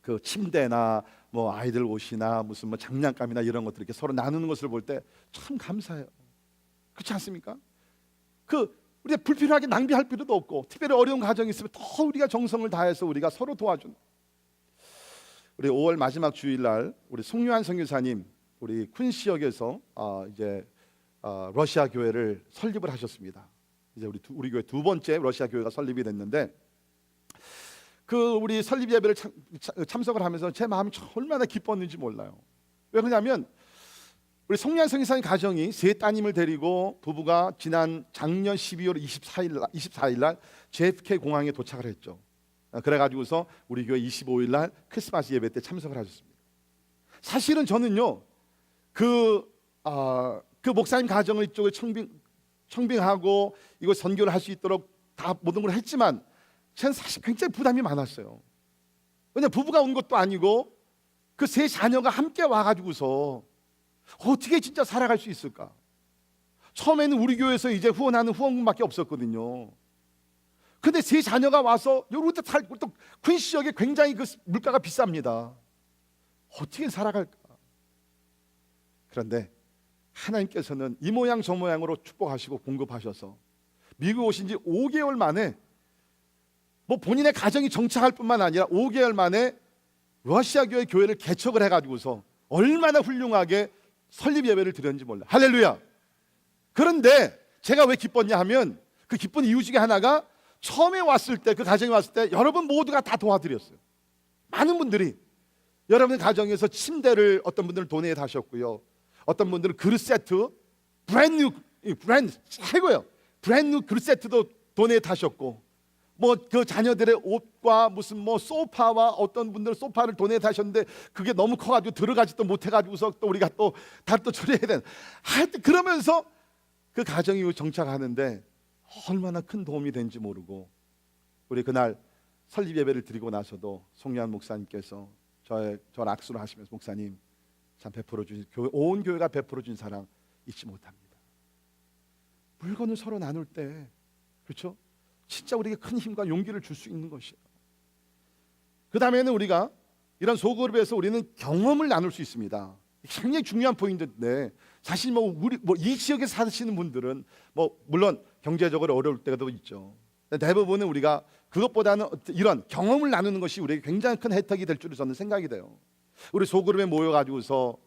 Speaker 1: 그 침대나 뭐 아이들 옷이나 무슨 뭐 장난감이나 이런 것들 이렇게 서로 나누는 것을 볼 때 참 감사해요. 그렇지 않습니까? 우리가 불필요하게 낭비할 필요도 없고, 특별히 어려운 가정이 있으면 더 우리가 정성을 다해서 우리가 서로 도와준. 우리 5월 마지막 주일날 우리 송유한 선교사님 우리 쿤시역에서 이제 러시아 교회를 설립을 하셨습니다. 이제 우리 교회 두 번째 러시아 교회가 설립이 됐는데, 우리 설립 예배를 참석을 하면서 제 마음이 얼마나 기뻤는지 몰라요. 왜 그러냐면 우리 송유한 선교사님 가정이 세 따님을 데리고 부부가 지난 작년 12월 24일 날 JFK 공항에 도착을 했죠. 그래가지고서 우리 교회 25일 날 크리스마스 예배 때 참석을 하셨습니다. 사실은 저는요 그 목사님 가정을 이쪽에 청빙하고 이거 선교를 할 수 있도록 다 모든 걸 했지만 저는 사실 굉장히 부담이 많았어요. 왜냐면 부부가 온 것도 아니고 그 세 자녀가 함께 와가지고서 어떻게 진짜 살아갈 수 있을까? 처음에는 우리 교회에서 이제 후원하는 후원금밖에 없었거든요. 근데 세 자녀가 와서 여기부터 살고, 또 퀸시역에 굉장히 그 물가가 비쌉니다. 어떻게 살아갈까? 그런데 하나님께서는 이 모양 저 모양으로 축복하시고 공급하셔서 미국 오신 지 5개월 만에 뭐 본인의 가정이 정착할 뿐만 아니라 5개월 만에 러시아 교회를 개척을 해가지고서 얼마나 훌륭하게 설립 예배를 드렸는지 몰라. 할렐루야. 그런데 제가 왜 기뻤냐 하면 그 기쁜 이유 중에 하나가 처음에 왔을 때, 그 가정에 왔을 때 여러분 모두가 다 도와드렸어요. 많은 분들이 여러분 가정에서 침대를 어떤 분들은 도네이트 하셨고요, 어떤 분들은 그릇 세트, 브랜드 최고예요. 브랜드 그릇 세트도 도네이트 하셨고, 뭐 그 자녀들의 옷과 무슨 뭐 소파와 어떤 분들은 소파를 도네이트 하셨는데 그게 너무 커가지고 들어가지도 못해가지고서 또 우리가 또 처리해야 되는, 하여튼 그러면서 그 가정이 정착하는데 얼마나 큰 도움이 된지 모르고, 우리 그날 설립 예배를 드리고 나서도 송유한 목사님께서 저를 악수를 하시면서 목사님 참 베풀어 주신 온 교회가 베풀어 준 사랑 잊지 못합니다. 물건을 서로 나눌 때 그렇죠? 진짜 우리에게 큰 힘과 용기를 줄 수 있는 것이에요. 그 다음에는 우리가 이런 소그룹에서 우리는 경험을 나눌 수 있습니다. 굉장히 중요한 포인트인데, 사실 이 지역에 사시는 분들은 물론 경제적으로 어려울 때도 있죠. 대부분은 우리가 그것보다는 이런 경험을 나누는 것이 우리에게 굉장히 큰 혜택이 될 줄로 저는 생각이 돼요. 우리 소그룹에 모여가지고서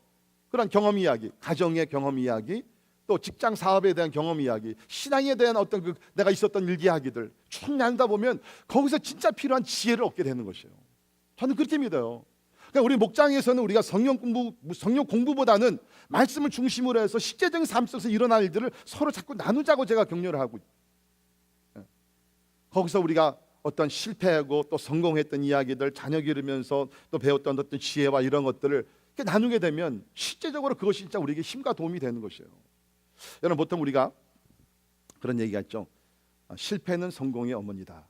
Speaker 1: 그런 경험 이야기, 가정의 경험 이야기, 또 직장 사업에 대한 경험 이야기, 신앙에 대한 어떤 내가 있었던 일 이야기들 쭉 나누다 보면 거기서 진짜 필요한 지혜를 얻게 되는 것이에요. 저는 그렇게 믿어요. 그러니까 우리 목장에서는 우리가 성경 공부보다는 말씀을 중심으로 해서 실제적인 삶 속에서 일어날 일들을 서로 자꾸 나누자고 제가 격려를 하고 있어요. 거기서 우리가 어떤 실패하고 또 성공했던 이야기들, 자녀 기르면서 또 배웠던 어떤 지혜와 이런 것들을 이렇게 나누게 되면 실제적으로 그것이 진짜 우리에게 힘과 도움이 되는 것이에요. 여러분, 보통 우리가 그런 얘기가 있죠. 실패는 성공의 어머니다.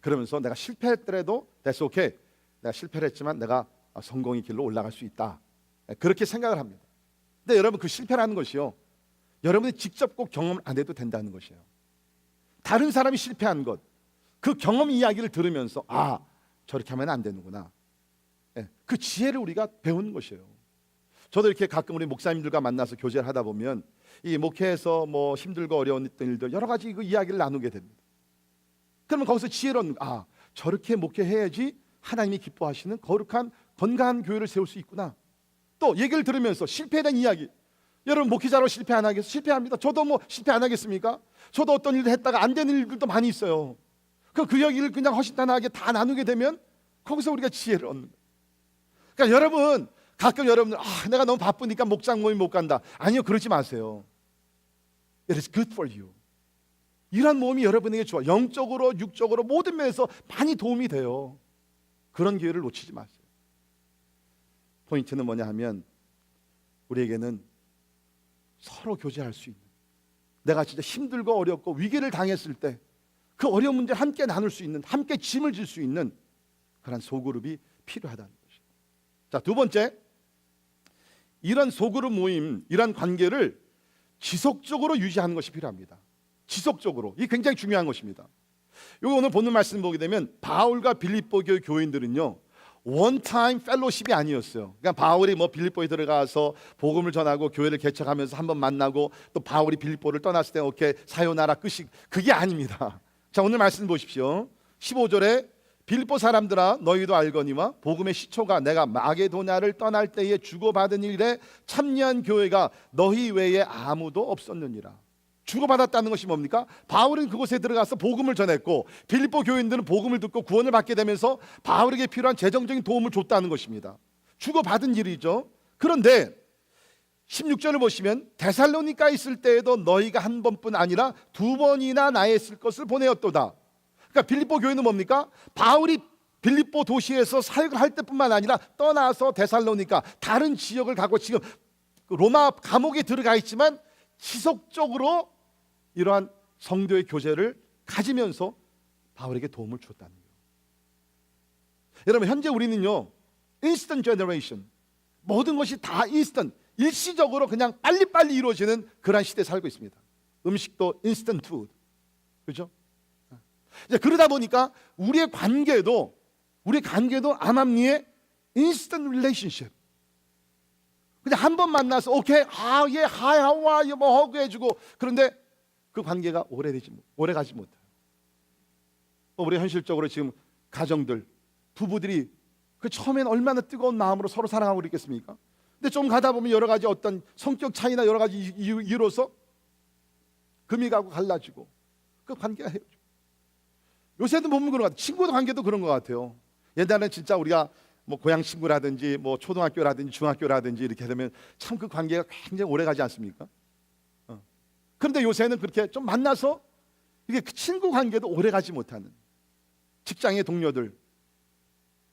Speaker 1: 그러면서 내가 실패했더라도 that's okay, 내가 실패를 했지만 내가 성공의 길로 올라갈 수 있다, 그렇게 생각을 합니다. 근데 여러분, 그 실패라는 것이요, 여러분이 직접 꼭 경험을 안 해도 된다는 것이에요. 다른 사람이 실패한 것, 그 경험 이야기를 들으면서 저렇게 하면 안 되는구나, 그 지혜를 우리가 배우는 것이에요. 저도 이렇게 가끔 우리 목사님들과 만나서 교제를 하다 보면 이 목회에서 뭐 힘들고 어려웠던 일들 여러 가지 그 이야기를 나누게 됩니다. 그러면 거기서 지혜를 얻는, 저렇게 목회해야지 하나님이 기뻐하시는 거룩한 건강한 교회를 세울 수 있구나. 또 얘기를 들으면서 실패에 대한 이야기, 여러분 목회자로 실패 안 하겠어요? 실패합니다. 저도 뭐 실패 안 하겠습니까? 저도 어떤 일을 했다가 안 되는 일들도 많이 있어요. 그 이야기를 그냥 허심탄회하게 다 나누게 되면 거기서 우리가 지혜를 얻는 거예요. 그러니까 여러분, 가끔 여러분들 내가 너무 바쁘니까 목장 모임 못 간다. 아니요, 그러지 마세요. It is good for you. 이런 모임이 여러분에게 좋아. 영적으로 육적으로 모든 면에서 많이 도움이 돼요. 그런 기회를 놓치지 마세요. 포인트는 뭐냐 하면 우리에게는 서로 교제할 수 있는, 내가 진짜 힘들고 어렵고 위기를 당했을 때 그 어려운 문제를 함께 나눌 수 있는, 함께 짐을 질 수 있는 그런 소그룹이 필요하다는 것이죠. 자, 두 번째, 이런 소그룹 모임, 이런 관계를 지속적으로 유지하는 것이 필요합니다. 지속적으로. 이게 굉장히 중요한 것입니다. 여기 오늘 본문 말씀 보게 되면 바울과 빌립보 교회 교인들은요, 원타임 펠로십이 아니었어요. 그러니까 바울이 빌립보에 들어가서 복음을 전하고 교회를 개척하면서 한번 만나고 또 바울이 빌립보를 떠났을 때 오케이 사요나라 끝이, 그게 아닙니다. 자, 오늘 말씀 보십시오. 15절에 빌립보 사람들아 너희도 알거니와 복음의 시초가 내가 마게도냐를 떠날 때에 주고받은 일에 참여한 교회가 너희 외에 아무도 없었느니라. 주고받았다는 것이 뭡니까? 바울은 그곳에 들어가서 복음을 전했고 빌립보 교인들은 복음을 듣고 구원을 받게 되면서 바울에게 필요한 재정적인 도움을 줬다는 것입니다. 주고받은 일이죠. 그런데 16절을 보시면 데살로니가에 있을 때에도 너희가 한 번뿐 아니라 두 번이나 나에 쓸 것을 보내었도다. 그러니까 빌립보 교회는 뭡니까? 바울이 빌립보 도시에서 사역을 할 때뿐만 아니라 떠나서 데살로니가 다른 지역을 가고 지금 로마 감옥에 들어가 있지만 지속적으로 이러한 성도의 교제를 가지면서 바울에게 도움을 줬다는 거예요. 여러분, 현재 우리는요, 인스턴트 제너레이션, 모든 것이 다 인스턴트, 일시적으로 그냥 빨리빨리 이루어지는 그런 시대에 살고 있습니다. 음식도 인스턴트 푸드, 그렇죠? 이제 그러다 보니까 우리의 관계도 암암리의 인스턴트 릴레이션십. 그냥 한 번 만나서 오케이, 예, 하이, 하와, 뭐 허그 해주고, 그런데 그 관계가 오래 가지 못해요. 우리 현실적으로 지금 가정들, 부부들이 그 처음엔 얼마나 뜨거운 마음으로 서로 사랑하고 있겠습니까? 근데 좀 가다 보면 여러 가지 어떤 성격 차이나 여러 가지 이유로서 금이 가고 갈라지고 그 관계가 헤어지고. 요새도 보면 그런 것 같아요. 친구들 관계도 그런 것 같아요. 옛날에는 진짜 우리가 고향 친구라든지 초등학교라든지 중학교라든지 이렇게 되면 참 그 관계가 굉장히 오래 가지 않습니까? 그런데 요새는 그렇게 좀 만나서 이게 그 친구 관계도 오래 가지 못하는, 직장의 동료들,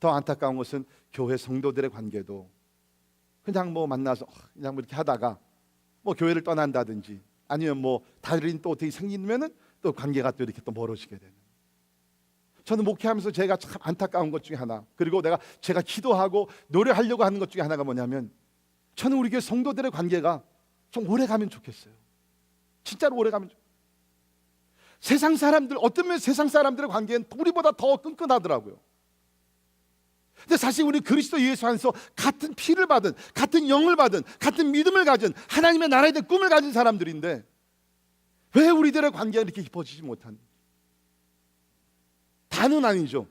Speaker 1: 더 안타까운 것은 교회 성도들의 관계도 그냥 만나서 그냥 이렇게 하다가 교회를 떠난다든지 아니면 다른 또 어떻게 생기면은 또 관계가 또 이렇게 또 멀어지게 되는. 저는 목회하면서 제가 참 안타까운 것 중에 하나, 그리고 제가 기도하고 노력하려고 하는 것 중에 하나가 뭐냐면, 저는 우리 교회 성도들의 관계가 좀 오래 가면 좋겠어요. 진짜로 오래 가면 세상 사람들, 어떤 면에서 세상 사람들의 관계는 우리보다 더 끈끈하더라고요. 근데 사실 우리 그리스도 예수 안에서 같은 피를 받은, 같은 영을 받은, 같은 믿음을 가진, 하나님의 나라에 대한 꿈을 가진 사람들인데 왜 우리들의 관계가 이렇게 깊어지지 못하는? 다는 아니죠.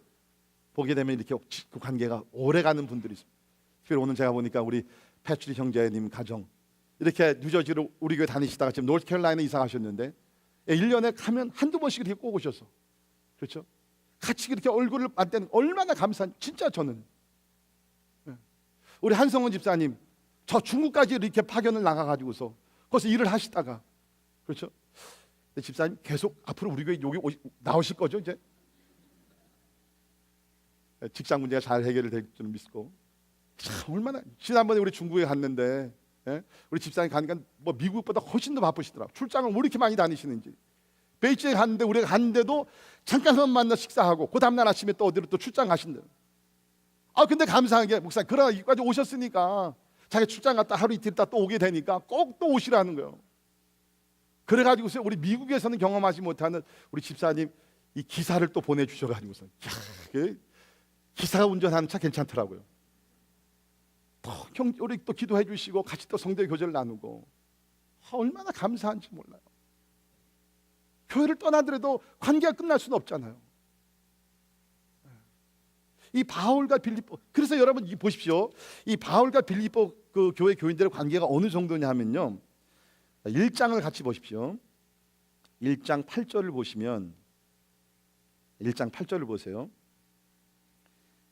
Speaker 1: 보게 되면 이렇게 그 관계가 오래가는 분들이 있습니다. 특별히 오늘 제가 보니까 우리 패트리 형제님 가정, 이렇게 뉴저지로 우리 교회 다니시다가 지금 노스캐롤라이나 이사 가셨는데 1년에 가면 한두 번씩 이렇게 꼭 오셔서, 그렇죠? 같이 이렇게 얼굴을 맞대는 얼마나 감사한. 진짜 저는 우리 한성원 집사님 저 중국까지 이렇게 파견을 나가가지고서 거기서 일을 하시다가, 그렇죠? 근데 집사님 계속 앞으로 우리 교회 여기 나오실 거죠 이제? 직장 문제가 잘 해결이 될 줄 믿고. 참 얼마나. 지난번에 우리 중국에 갔는데 우리 집사님 가니까 미국보다 훨씬 더 바쁘시더라고. 출장을 왜 이렇게 많이 다니시는지. 베이징에 갔는데 우리가 갔는데도 잠깐만 만나 식사하고 그 다음날 아침에 또 어디로 또 출장 가신대요. 근데 감사한 게 목사님 그러나 여기까지 오셨으니까 자기 출장 갔다 하루 이틀 있다 또 오게 되니까 꼭 또 오시라는 거예요. 그래가지고서 우리 미국에서는 경험하지 못하는 우리 집사님 이 기사를 또 보내주셔가지고서 기사가 운전하는 차 괜찮더라고요. 우리 또 기도해 주시고 같이 또 성도의 교제를 나누고 얼마나 감사한지 몰라요. 교회를 떠나더라도 관계가 끝날 수는 없잖아요. 이 바울과 빌립보, 그래서 여러분 보십시오. 이 바울과 빌립보 그 교회 교인들의 관계가 어느 정도냐 하면요, 1장을 같이 보십시오. 1장 8절을 보시면 1장 8절을 보세요.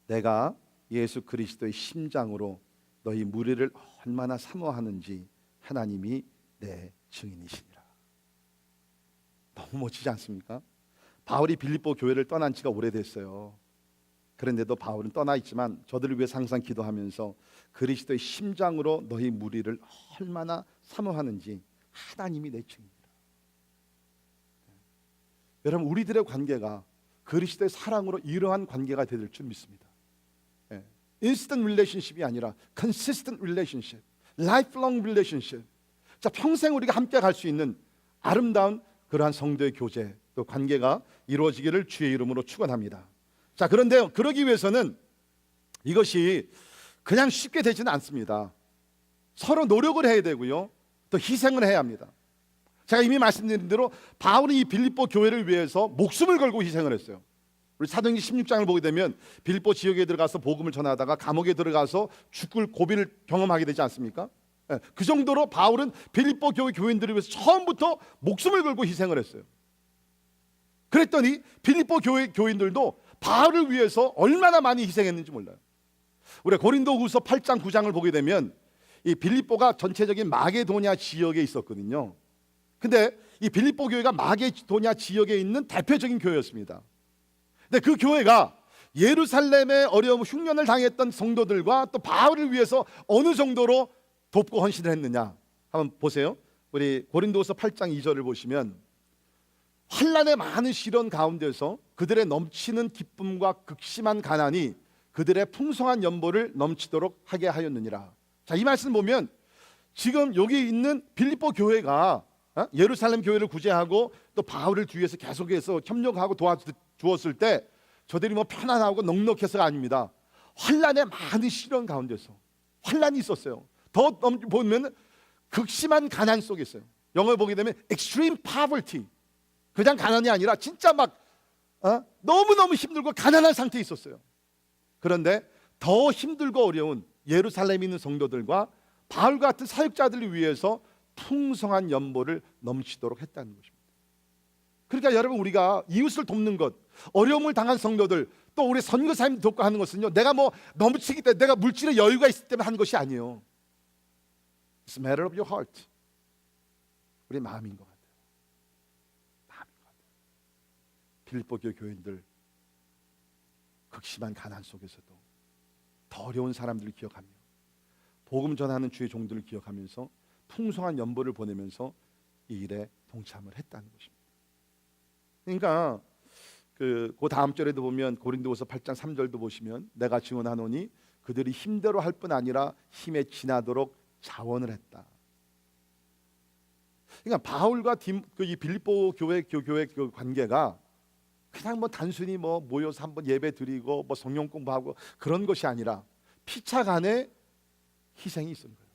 Speaker 1: 내가 예수 그리스도의 심장으로 너희 무리를 얼마나 사모하는지 하나님이 내 증인이시니라. 너무 멋지지 않습니까? 바울이 빌립보 교회를 떠난 지가 오래됐어요. 그런데도 바울은 떠나 있지만 저들을 위해서 항상 기도하면서 그리스도의 심장으로 너희 무리를 얼마나 사모하는지 하나님이 내 증인이라. 여러분, 우리들의 관계가 그리스도의 사랑으로 이러한 관계가 될 줄 믿습니다. Instant relationship이 아니라 consistent relationship, lifelong relationship. 자, 평생 우리가 함께 갈 수 있는 아름다운 그러한 성도의 교제, 또 관계가 이루어지기를 주의 이름으로 축원합니다. 자, 그런데 그러기 위해서는 이것이 그냥 쉽게 되지는 않습니다. 서로 노력을 해야 되고요, 또 희생을 해야 합니다. 제가 이미 말씀드린 대로 바울이 이 빌립보 교회를 위해서 목숨을 걸고 희생을 했어요. 우리 사도행전 16장을 보게 되면 빌립보 지역에 들어가서 복음을 전하다가 감옥에 들어가서 죽을 고비를 경험하게 되지 않습니까? 그 정도로 바울은 빌립보 교회 교인들을 위해서 처음부터 목숨을 걸고 희생을 했어요. 그랬더니 빌립보 교회 교인들도 바울을 위해서 얼마나 많이 희생했는지 몰라요. 우리 고린도후서 8장 9장을 보게 되면 이 빌립보가 전체적인 마게도냐 지역에 있었거든요. 근데 이 빌립보 교회가 마게도냐 지역에 있는 대표적인 교회였습니다. 근데 그 교회가 예루살렘의 어려움 흉년을 당했던 성도들과 또 바울을 위해서 어느 정도로 돕고 헌신을 했느냐 한번 보세요. 우리 고린도후서 8장 2절을 보시면 환난의 많은 시련 가운데서 그들의 넘치는 기쁨과 극심한 가난이 그들의 풍성한 연보를 넘치도록 하게 하였느니라. 자, 이 말씀 보면 지금 여기 있는 빌립보 교회가 예루살렘 교회를 구제하고 또 바울을 뒤에서 계속해서 협력하고 도와주었을 때 저들이 뭐 편안하고 넉넉해서가 아닙니다. 환난의 많은 시련 가운데서 환난이 있었어요. 더 보면 극심한 가난 속에 있어요. 영어를 보게 되면 extreme poverty. 그냥 가난이 아니라 진짜 막 너무너무 힘들고 가난한 상태에 있었어요. 그런데 더 힘들고 어려운 예루살렘에 있는 성도들과 바울 같은 사역자들을 위해서 풍성한 연보를 넘치도록 했다는 것입니다. 그러니까 여러분, 우리가 이웃을 돕는 것, 어려움을 당한 성도들, 또 우리 선교사님 돕고 하는 것은요, 내가 뭐 넘치기 때문에, 내가 물질의 여유가 있기 때문에 하는 것이 아니에요. It's a matter of your heart. 우리 마음인 것 같아요. 마음인 것 같아요. 빌립보 교인들 극심한 가난 속에서도 더 어려운 사람들을 기억하며 복음 전하는 주의 종들을 기억하면서 풍성한 연보를 보내면서 이 일에 동참을 했다는 것입니다. 그러니까 그 다음 절에도 보면 고린도후서 8장 3절도 보시면 내가 증언하노니 그들이 힘대로 할 뿐 아니라 힘에 지나도록 자원을 했다. 그러니까 바울과 이 빌립보 교회 그 관계가 그냥 뭐 단순히 뭐 모여서 한번 예배 드리고 뭐 성경 공부하고 그런 것이 아니라 피차 간에 희생이 있는 거예요.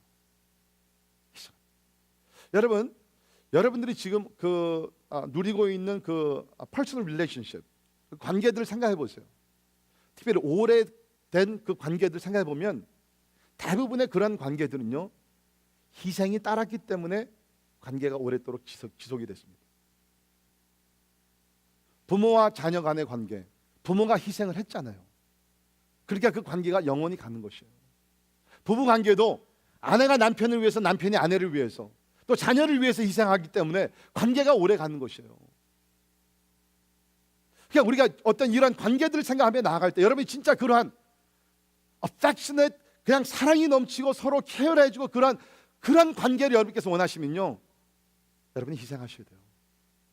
Speaker 1: 희생. 여러분들이 지금 누리고 있는 그 퍼스널 릴레이션십, 그 관계들을 생각해 보세요. 특별히 오래된 그 관계들 생각해 보면 대부분의 그런 관계들은요, 희생이 따랐기 때문에 관계가 오랫도록 지속이 됐습니다. 부모와 자녀 간의 관계, 부모가 희생을 했잖아요. 그러니까 그 관계가 영원히 가는 것이에요. 부부 관계도 아내가 남편을 위해서, 남편이 아내를 위해서, 또 자녀를 위해서 희생하기 때문에 관계가 오래 가는 것이에요. 그러니까 우리가 어떤 이런 관계들을 생각하며 나아갈 때 여러분이 진짜 그러한 affectionate, 그냥 사랑이 넘치고 서로 케어를 해주고 그런 관계를 여러분께서 원하시면요, 여러분이 희생하셔야 돼요.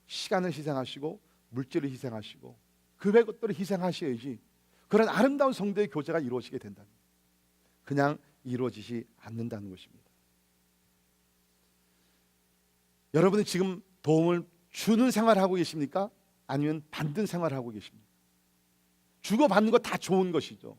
Speaker 1: 시간을 희생하시고 물질을 희생하시고 그 외 것들을 희생하셔야지 그런 아름다운 성도의 교제가 이루어지게 된다는 거예요. 그냥 이루어지지 않는다는 것입니다. 여러분이 지금 도움을 주는 생활을 하고 계십니까? 아니면 받는 생활을 하고 계십니까? 주고받는 거 다 좋은 것이죠.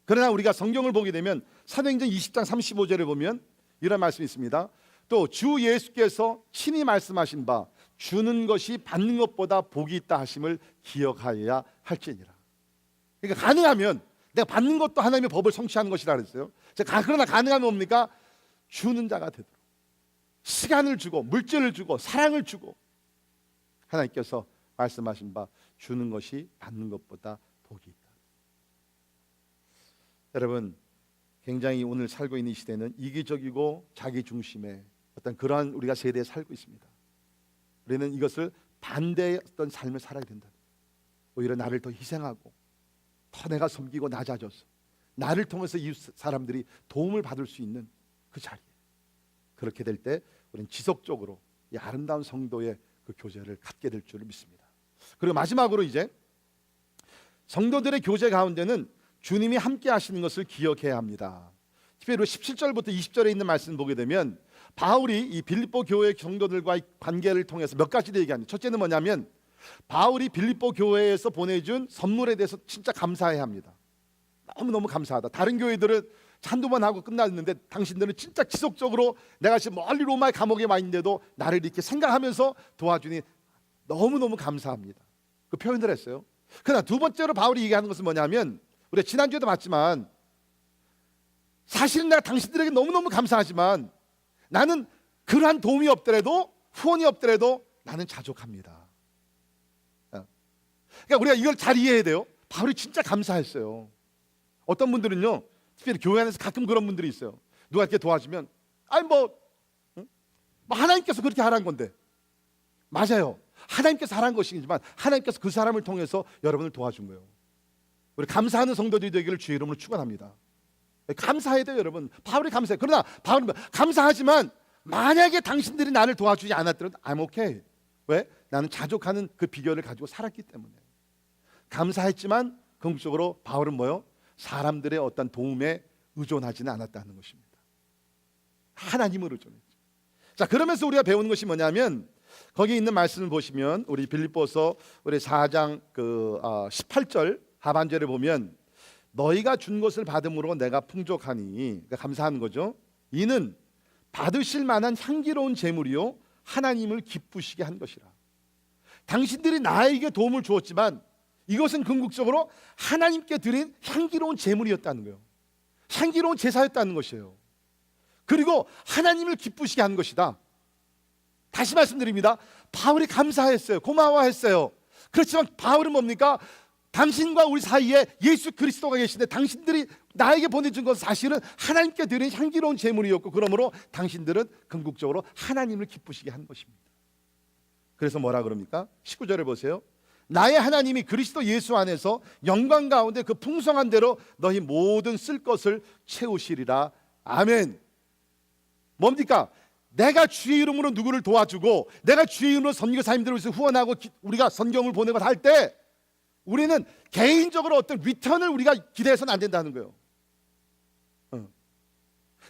Speaker 1: 그러나 우리가 성경을 보게 되면 사도행전 20장 35절에 보면 이런 말씀이 있습니다. 또 주 예수께서 친히 말씀하신 바 주는 것이 받는 것보다 복이 있다 하심을 기억하여야 할지니라. 그러니까 가능하면 내가 받는 것도 하나님의 법을 성취하는 것이라 그랬어요. 그러나 가능하면 뭡니까? 주는 자가 되도록 시간을 주고 물질을 주고 사랑을 주고, 하나님께서 말씀하신 바 주는 것이 받는 것보다 복이 있다. 여러분, 굉장히 오늘 살고 있는 이 시대는 이기적이고 자기 중심의 어떤 그러한 우리가 세대에 살고 있습니다. 우리는 이것을 반대의 어떤 삶을 살아야 된다. 오히려 나를 더 희생하고 더 내가 섬기고 낮아져서 나를 통해서 이웃 사람들이 도움을 받을 수 있는 그 자리에, 그렇게 될 때 우리는 지속적으로 이 아름다운 성도의 그 교제를 갖게 될 줄 믿습니다. 그리고 마지막으로 이제 성도들의 교제 가운데는 주님이 함께 하시는 것을 기억해야 합니다. 특별히 17절부터 20절에 있는 말씀 보게 되면 바울이 이 빌립보 교회 성도들과의 관계를 통해서 몇 가지를 얘기합니다. 첫째는 뭐냐면 바울이 빌립보 교회에서 보내준 선물에 대해서 진짜 감사해야 합니다. 너무너무 감사하다. 다른 교회들은 한두 번 하고 끝났는데 당신들은 진짜 지속적으로 내가 지금 멀리 로마의 감옥에 와 있는데도 나를 이렇게 생각하면서 도와주니 너무너무 감사합니다. 그 표현을 했어요. 그러나 두 번째로 바울이 얘기하는 것은 뭐냐면, 우리가 지난주에도 봤지만 사실은 내가 당신들에게 너무너무 감사하지만 나는 그러한 도움이 없더라도, 후원이 없더라도 나는 자족합니다. 그러니까 우리가 이걸 잘 이해해야 돼요. 바울이 진짜 감사했어요. 어떤 분들은요, 특별히 교회 안에서 가끔 그런 분들이 있어요. 누가 이렇게 도와주면 아니 뭐 하나님께서 그렇게 하라는 건데. 맞아요. 하나님께서 하라는 것이지만 하나님께서 그 사람을 통해서 여러분을 도와준 거예요. 우리 감사하는 성도들이 되기를 주의 이름으로 축원합니다. 감사해야 돼요, 여러분. 바울이 감사해요. 그러나 바울은 감사하지만 만약에 당신들이 나를 도와주지 않았더라도 I'm okay. 왜? 나는 자족하는 그 비결을 가지고 살았기 때문에. 감사했지만 궁극적으로 바울은 뭐요? 사람들의 어떤 도움에 의존하지는 않았다는 것입니다. 하나님을 의존했죠. 자, 그러면서 우리가 배우는 것이 뭐냐면, 거기 있는 말씀을 보시면 우리 빌립보서 우리 4장 18절 하반절에 보면 너희가 준 것을 받음으로 내가 풍족하니, 그러니까 감사하는 거죠. 이는 받으실 만한 향기로운 제물이요 하나님을 기쁘시게 한 것이라. 당신들이 나에게 도움을 주었지만 이것은 궁극적으로 하나님께 드린 향기로운 제물이었다는 거예요. 향기로운 제사였다는 것이에요. 그리고 하나님을 기쁘시게 한 것이다. 다시 말씀드립니다. 바울이 감사했어요. 고마워했어요. 그렇지만 바울은 뭡니까? 당신과 우리 사이에 예수 그리스도가 계신데 당신들이 나에게 보내준 것은 사실은 하나님께 드린 향기로운 제물이었고, 그러므로 당신들은 궁극적으로 하나님을 기쁘시게 한 것입니다. 그래서 뭐라 그럽니까? 19절을 보세요. 나의 하나님이 그리스도 예수 안에서 영광 가운데 그 풍성한 대로 너희 모든 쓸 것을 채우시리라. 아멘. 뭡니까? 내가 주의 이름으로 누구를 도와주고 내가 주의 이름으로 선교사님들을 위해서 후원하고 우리가 선경을 보내고 할 때 우리는 개인적으로 어떤 리턴을 우리가 기대해서는 안 된다는 거예요.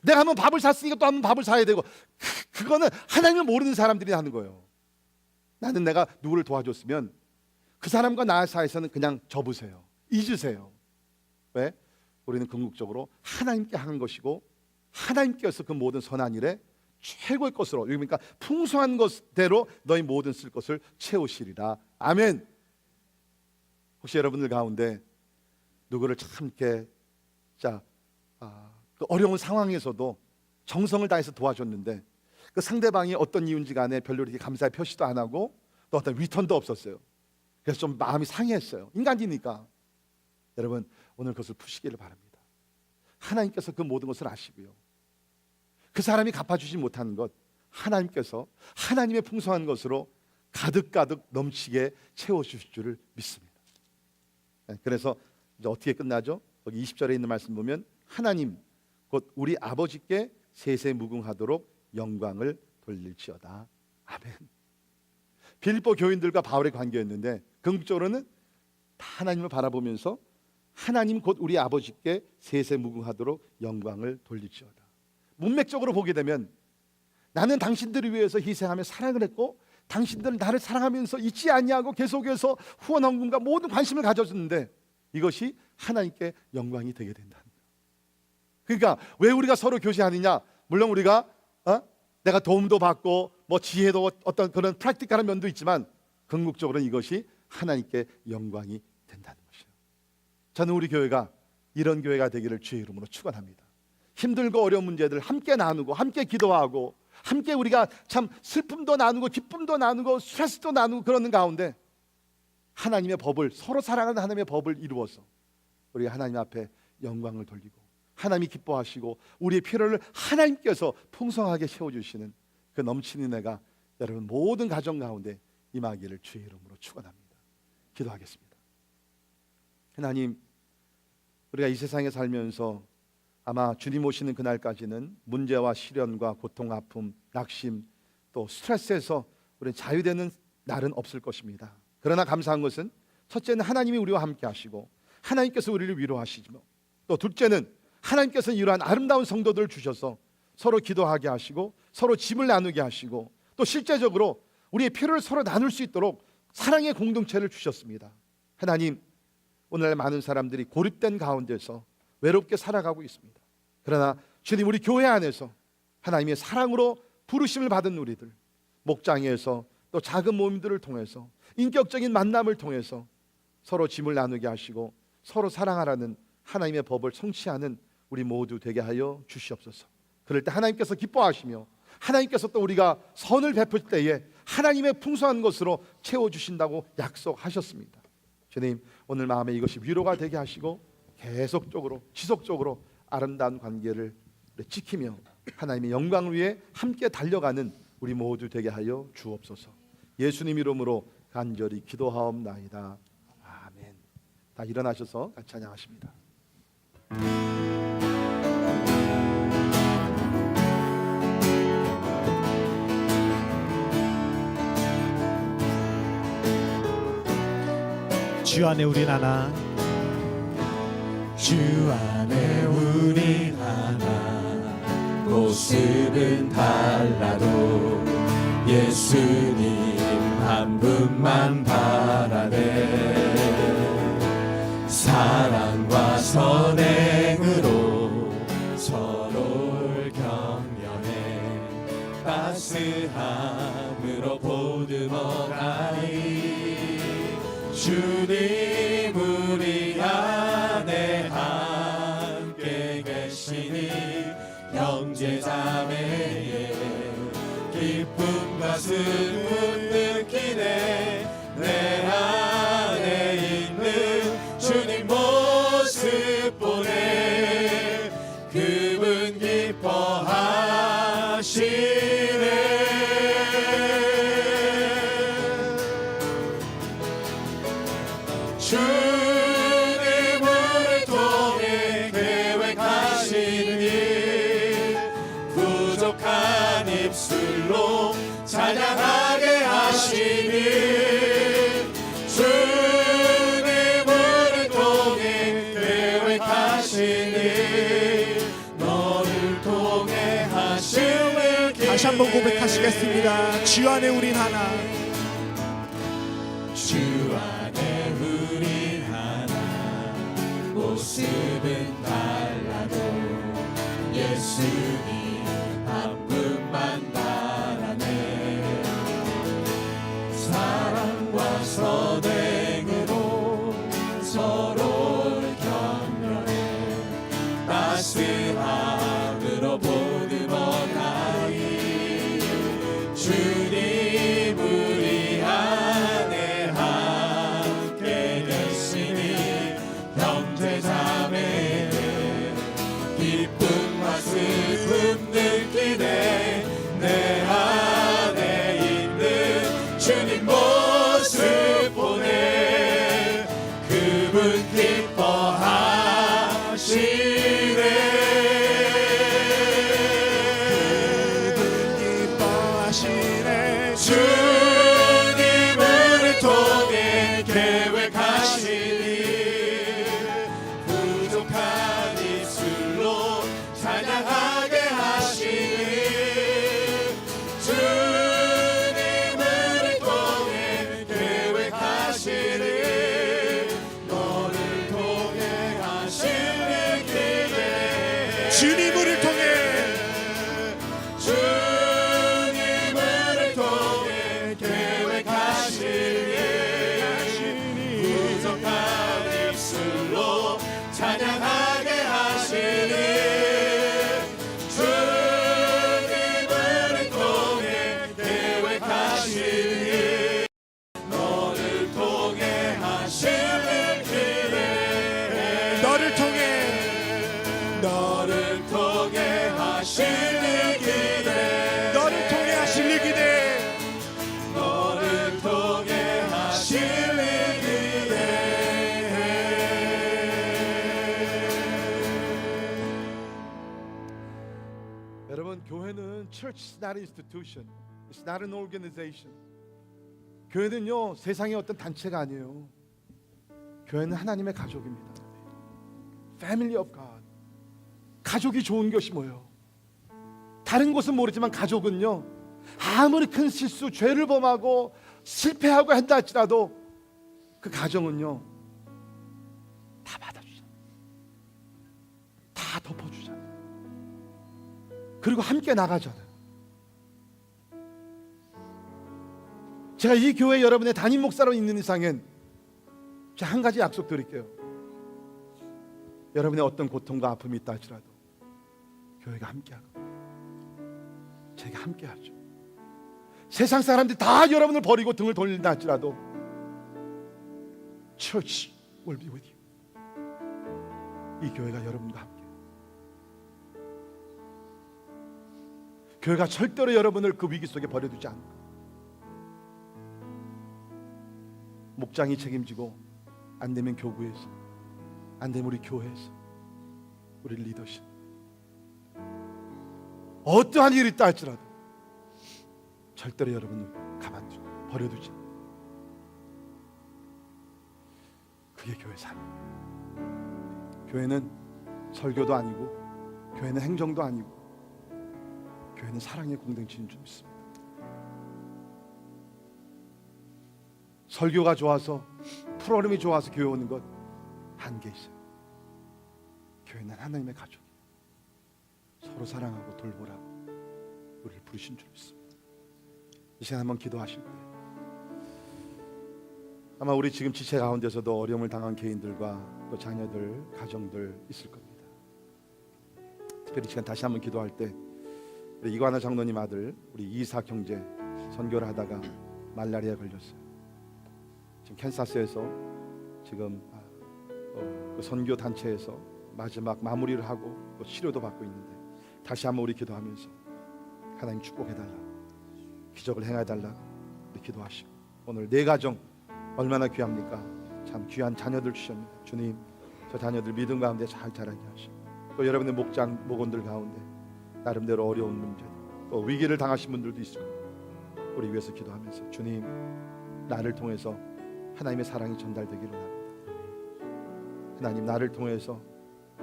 Speaker 1: 내가 한번 밥을 샀으니까 또 한번 밥을 사야 되고, 그거는 하나님을 모르는 사람들이 하는 거예요. 나는 내가 누구를 도와줬으면 그 사람과 나 사이에서는 그냥 접으세요. 잊으세요. 왜? 우리는 궁극적으로 하나님께 하는 것이고 하나님께서 그 모든 선한 일에 최고의 것으로, 그러니까 풍성한 것대로 너희 모든 쓸 것을 채우시리라. 아멘. 혹시 여러분들 가운데 누구를 참 이렇게 그 어려운 상황에서도 정성을 다해서 도와줬는데 그 상대방이 어떤 이유인지 간에 별로 이렇게 감사의 표시도 안 하고 또 어떤 리턴도 없었어요. 그래서 좀 마음이 상해했어요. 인간이니까. 여러분, 오늘 그것을 푸시기를 바랍니다. 하나님께서 그 모든 것을 아시고요, 그 사람이 갚아주지 못하는 것 하나님께서 하나님의 풍성한 것으로 가득가득 넘치게 채워주실 줄을 믿습니다. 그래서 이제 어떻게 끝나죠? 거기 20절에 있는 말씀 보면 하나님 곧 우리 아버지께 세세무궁하도록 영광을 돌릴지어다. 아멘. 빌립보 교인들과 바울의 관계였는데 궁극적으로는 다 하나님을 바라보면서 하나님 곧 우리 아버지께 세세무궁하도록 영광을 돌릴지어다. 문맥적으로 보게 되면 나는 당신들을 위해서 희생하며 사랑을 했고 당신들은 나를 사랑하면서 잊지 아니하고 계속해서 후원 헌금과 모든 관심을 가져줬는데 이것이 하나님께 영광이 되게 된다는 거예요. 그러니까 왜 우리가 서로 교제하느냐? 물론 우리가 내가 도움도 받고 뭐 지혜도 어떤 그런 프랙티컬한 면도 있지만 궁극적으로는 이것이 하나님께 영광이 된다는 것이에요. 저는 우리 교회가 이런 교회가 되기를 주의 이름으로 축원합니다. 힘들고 어려운 문제들 함께 나누고 함께 기도하고 함께 우리가 참 슬픔도 나누고 기쁨도 나누고 스트레스도 나누고 그러는 가운데 하나님의 법을, 서로 사랑하는 하나님의 법을 이루어서 우리가 하나님 앞에 영광을 돌리고 하나님이 기뻐하시고 우리의 필요를 하나님께서 풍성하게 채워주시는 그 넘치는 은혜가 여러분 모든 가정 가운데 임하기를 주의 이름으로 축원합니다. 기도하겠습니다. 하나님, 우리가 이 세상에 살면서 아마 주님 오시는 그날까지는 문제와 시련과 고통, 아픔, 낙심, 또 스트레스에서 우리는 자유되는 날은 없을 것입니다. 그러나 감사한 것은 첫째는 하나님이 우리와 함께 하시고 하나님께서 우리를 위로하시지만, 또 둘째는 하나님께서 이러한 아름다운 성도들을 주셔서 서로 기도하게 하시고 서로 짐을 나누게 하시고 또 실제적으로 우리의 필요를 서로 나눌 수 있도록 사랑의 공동체를 주셨습니다. 하나님, 오늘날 많은 사람들이 고립된 가운데서 외롭게 살아가고 있습니다. 그러나 주님, 우리 교회 안에서 하나님의 사랑으로 부르심을 받은 우리들, 목장에서 또 작은 모임들을 통해서 인격적인 만남을 통해서 서로 짐을 나누게 하시고 서로 사랑하라는 하나님의 법을 성취하는 우리 모두 되게 하여 주시옵소서. 그럴 때 하나님께서 기뻐하시며 하나님께서 또 우리가 선을 베풀 때에 하나님의 풍성한 것으로 채워주신다고 약속하셨습니다. 주님, 오늘 마음에 이것이 위로가 되게 하시고 계속적으로 지속적으로 아름다운 관계를 지키며 하나님의 영광을 위해 함께 달려가는 우리 모두 되게 하여 주옵소서. 예수님 이름으로 간절히 기도하옵나이다. 아멘. 다 일어나셔서 같이 찬양하십니다.
Speaker 2: 주 안에 우린 하나,
Speaker 3: 주 안에 우린 하나, 모습은 달라도 예수님 한 분만 바라네. 사랑과 선행으로 서로를 격려해 따스함으로 보듬어가니 주님 우리 안에 함께 계시니 형제자매의 기쁨과 슬픔 느끼네. 내 안에 있는 주님 모습 보네. 그분 기뻐하시네. 주님을 통해 계획하신 일 부족한 입술로 찬양하게 하시니 주님을 통해 계획하신 일 너를 통해 하심을 기대.
Speaker 2: 다시 한번 고백하시겠습니다. 주 안에 우린 하나,
Speaker 3: 주 안에 우린 하나, 모습은 달라도 예수님 한 분만 바라네. 사랑과 선행으로 서로를 격려해 따스함으로 보듬어가니 주님 우리 안에 함께 계시니 형제자매 기쁨과 슬픔 느끼네. 내 안에 있는 주님 모습 보네. 그분 기뻐하시네.
Speaker 2: 기뻐하시네.
Speaker 3: 주님을 통해 계획하시니 부족한 입술로 찬양하게 하시니 주님을 통해 계획하시니 너를 통해 하시는 기대.
Speaker 2: 주님을 통해
Speaker 3: 주님을 통해
Speaker 1: church is not an institution. It's not an organization. 교회는요 세상의 어떤 단체가 아니에요. 교회는 하나님의 가족입니다. Family of God. 가족이 좋은 것이 뭐예요? 다른 곳은 모르지만 가족은요 아무리 큰 실수, 죄를 범하고 실패하고 한다 할지라도 그 가정은요 다 받아주잖아요. 다 덮어주잖아요. 그리고 함께 나가잖아요. 제가 이 교회 여러분의 담임 목사로 있는 이상엔 제가 한 가지 약속 드릴게요. 여러분의 어떤 고통과 아픔이 있다 할지라도 교회가 함께하고 제가 함께하죠. 세상 사람들이 다 여러분을 버리고 등을 돌린다 할지라도 Church will be with you. 이 교회가 여러분과 함께. 교회가 절대로 여러분을 그 위기 속에 버려두지 않고 목장이 책임지고 안 되면 교구에서 안 되면 우리 교회에서 우리 리더십 어떠한 일이 있다 할지라도 절대로 여러분을 가만두지 버려두지 않고 그게 교회 삶이에요. 교회는 설교도 아니고 교회는 행정도 아니고 교회는 사랑의 공동체인 줄 믿습니다. 설교가 좋아서 프로그램이 좋아서 교회 오는 것 한계 있어요. 교회는 하나님의 가족. 서로 사랑하고 돌보라고 우리를 부르신 줄 믿습니다. 이 시간 한번 기도하실 때 아마 우리 지금 지체 가운데서도 어려움을 당한 개인들과 또 자녀들, 가정들 있을 겁니다. 특별히 이 시간 다시 한번 기도할 때 우리 이관하 장로님 아들 우리 이삭 형제 선교를 하다가 말라리아에 걸렸어요. 지금 캔사스에서 지금 그 선교 단체에서 마지막 마무리를 하고 또 치료도 받고 있는데 다시 한번 우리 기도하면서 하나님 축복해달라, 기적을 행해달라 우리 기도하시고 오늘 내 가정 얼마나 귀합니까? 참 귀한 자녀들 주셨습니다. 주님 저 자녀들 믿음 가운데 잘 자라게 하시고 또 여러분의 목장 목원들 가운데 나름대로 어려운 문제 또 위기를 당하신 분들도 있을 겁니다. 우리 위해서 기도하면서 주님 나를 통해서 하나님의 사랑이 전달되기를 원합니다. 하나님 나를 통해서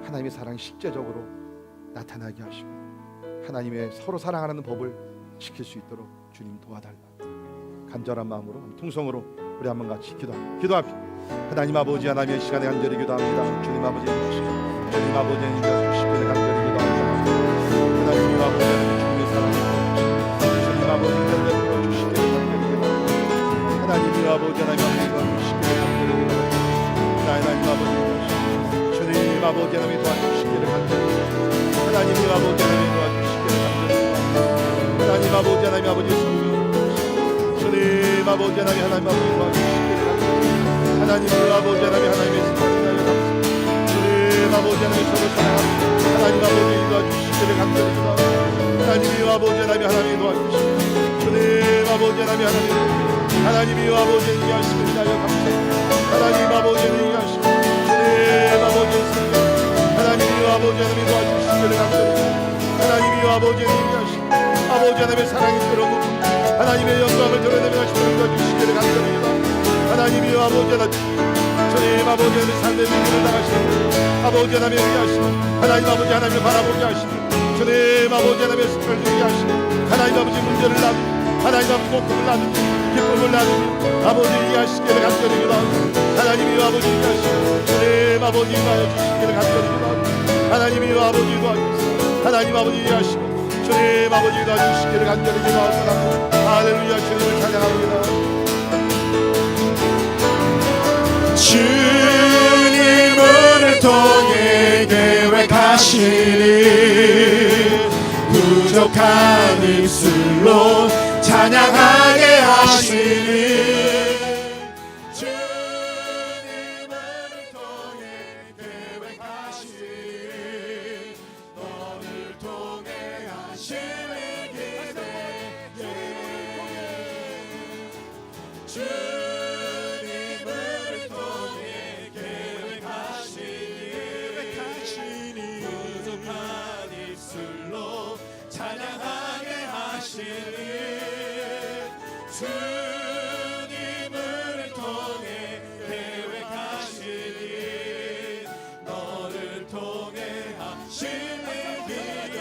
Speaker 1: 하나님의 사랑이 실제적으로 나타나게 하시고 하나님의 서로 사랑하는 법을 지킬 수 있도록 주님 도와달라. 간절한 마음으로 통성으로 우리 한번 같이 기도합시다. 하나님 아버지 하나님의 시간에 간절히 기도합니다. 주님 아버지 주님 아버지 주시기를 간절히 기도합니다. 하나님 아버지 주님의 사랑을 주님 아버지 베풀어 주시기를 간절히 기도합니다. 하나님 아버지 하나님 아버지 주시기를 간절히 기도합니다. 하나님 아버지 주님 아버지 하나님 도와주시기를 간절히 기도합니다. 하나님 아버지 하나님 도와주시기를 간절히 기도합니다. 하나님 아버지 하나님 아버지 주님 아버지 하나님 하나님 아버지 도와주시기를 간절히 하나님 아버지 하나님 하나님의 사랑을 주님 아버지 하나님 서로 사랑합니다. 하나님 아버지 도와주시기를 간절히 기도합니다. 하나님 아버지 하나님 하나님 도와주시고 주님 아버지 하나님 하나님이 아버지 인하시길 위하여 감사합니다. 하나님 아버지 인하시고 주님 아버지 하나님이 아버지 하나님 도와주시기를 간절히 하나님이 아버지 인하시고 아버지 하나님의 사랑이 끌어오고 하나님의 영광을 드러내며 하시는 도와주시기를 간절히 기도합니다. 하나님이 아버지 하나님 주님 아버지 하나님의 삶의 위기를 당하시는 아버지 하나님의 위하시고 하나님 아버지 하나님을 바라보게 하시고 주님 아버지 하나님의 스스로를 주게 하시고 하나님 아버지 문제를 나누고 하나님 아버지 고통을 나누고 기쁨을 나누고 아버지 이해하시기를 간절히 기도합니다. 하나님이 아버지 이해하시고 주님 아버지 인하여 주시기를 간절히 기도합니다. 하나님이 아버지 도와주시고 하나님 아버지 이해하시고 주님 아버지 도와주시기를 간절히 기도합니다. 할렐루야 주님을 찬양합니다.
Speaker 3: 주님을 통해 계획하시니 부족한 입술로 찬양하게 하시니 주님을 통해 계획하시니 너를 통해 하시는 기대 주님을 통해 계획하시니 부족한 입술로 찬양하게 주님을 통해 계획하신 일 너를 통해 하시는 기대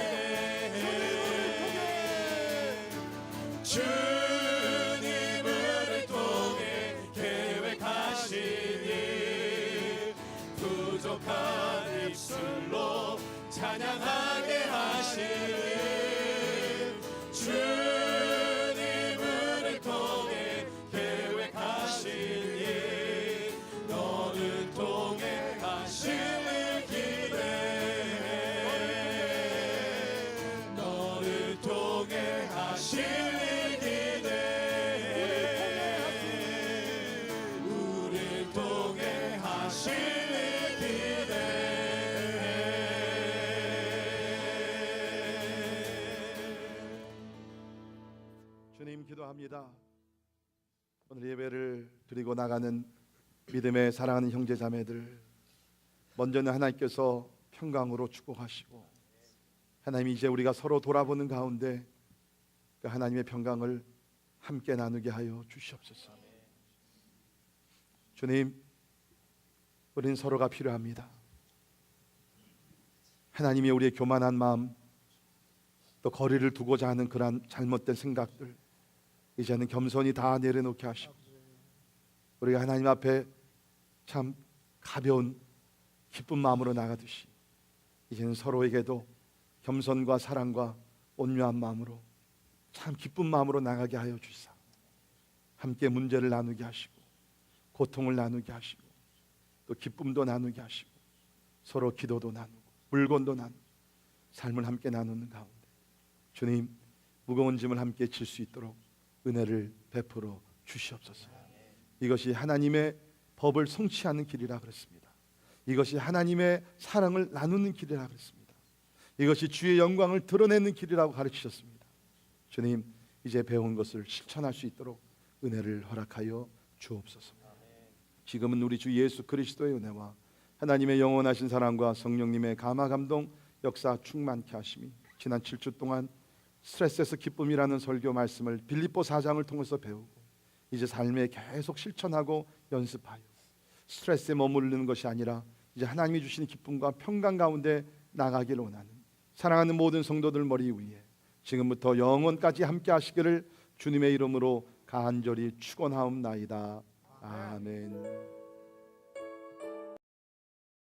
Speaker 3: 주님을 통해 계획하신 일 부족한 입술로 찬양하게 하시니 주님을 통해 계획하신 일 너를 통해 하시는 기대 너를 통해 하시는 기대 우릴 통해 하시는 기대
Speaker 1: 주님 기도합니다. 오늘 예배를 드리고 나가는 믿음의 사랑하는 형제 자매들, 먼저는 하나님께서 평강으로 축복하시고 하나님 이제 우리가 서로 돌아보는 가운데 그 하나님의 평강을 함께 나누게 하여 주시옵소서. 주님, 우리는 서로가 필요합니다. 하나님이 우리의 교만한 마음, 또 거리를 두고자 하는 그러한 잘못된 생각들 이제는 겸손히 다 내려놓게 하시고 우리가 하나님 앞에 참 가벼운 기쁜 마음으로 나가듯이 이제는 서로에게도 겸손과 사랑과 온유한 마음으로 참 기쁜 마음으로 나가게 하여 주시사 함께 문제를 나누게 하시고 고통을 나누게 하시고 또 기쁨도 나누게 하시고 서로 기도도 나누고 물건도 나누고 삶을 함께 나누는 가운데 주님 무거운 짐을 함께 질 수 있도록 은혜를 베풀어 주시옵소서. 이것이 하나님의 법을 성취하는 길이라 그랬습니다. 이것이 하나님의 사랑을 나누는 길이라 그랬습니다. 이것이 주의 영광을 드러내는 길이라고 가르치셨습니다. 주님 이제 배운 것을 실천할 수 있도록 은혜를 허락하여 주옵소서. 지금은 우리 주 예수 그리스도의 은혜와 하나님의 영원하신 사랑과 성령님의 감화 감동 역사 충만케 하심이 지난 7주 동안 스트레스에서 기쁨이라는 설교 말씀을 빌립보 4장을 통해서 배우고 이제 삶에 계속 실천하고 연습하여 스트레스에 머무르는 것이 아니라 이제 하나님이 주시는 기쁨과 평강 가운데 나가기를 원하는 사랑하는 모든 성도들 머리 위에 지금부터 영원까지 함께 하시기를 주님의 이름으로 간절히 축원하옵나이다. 아멘.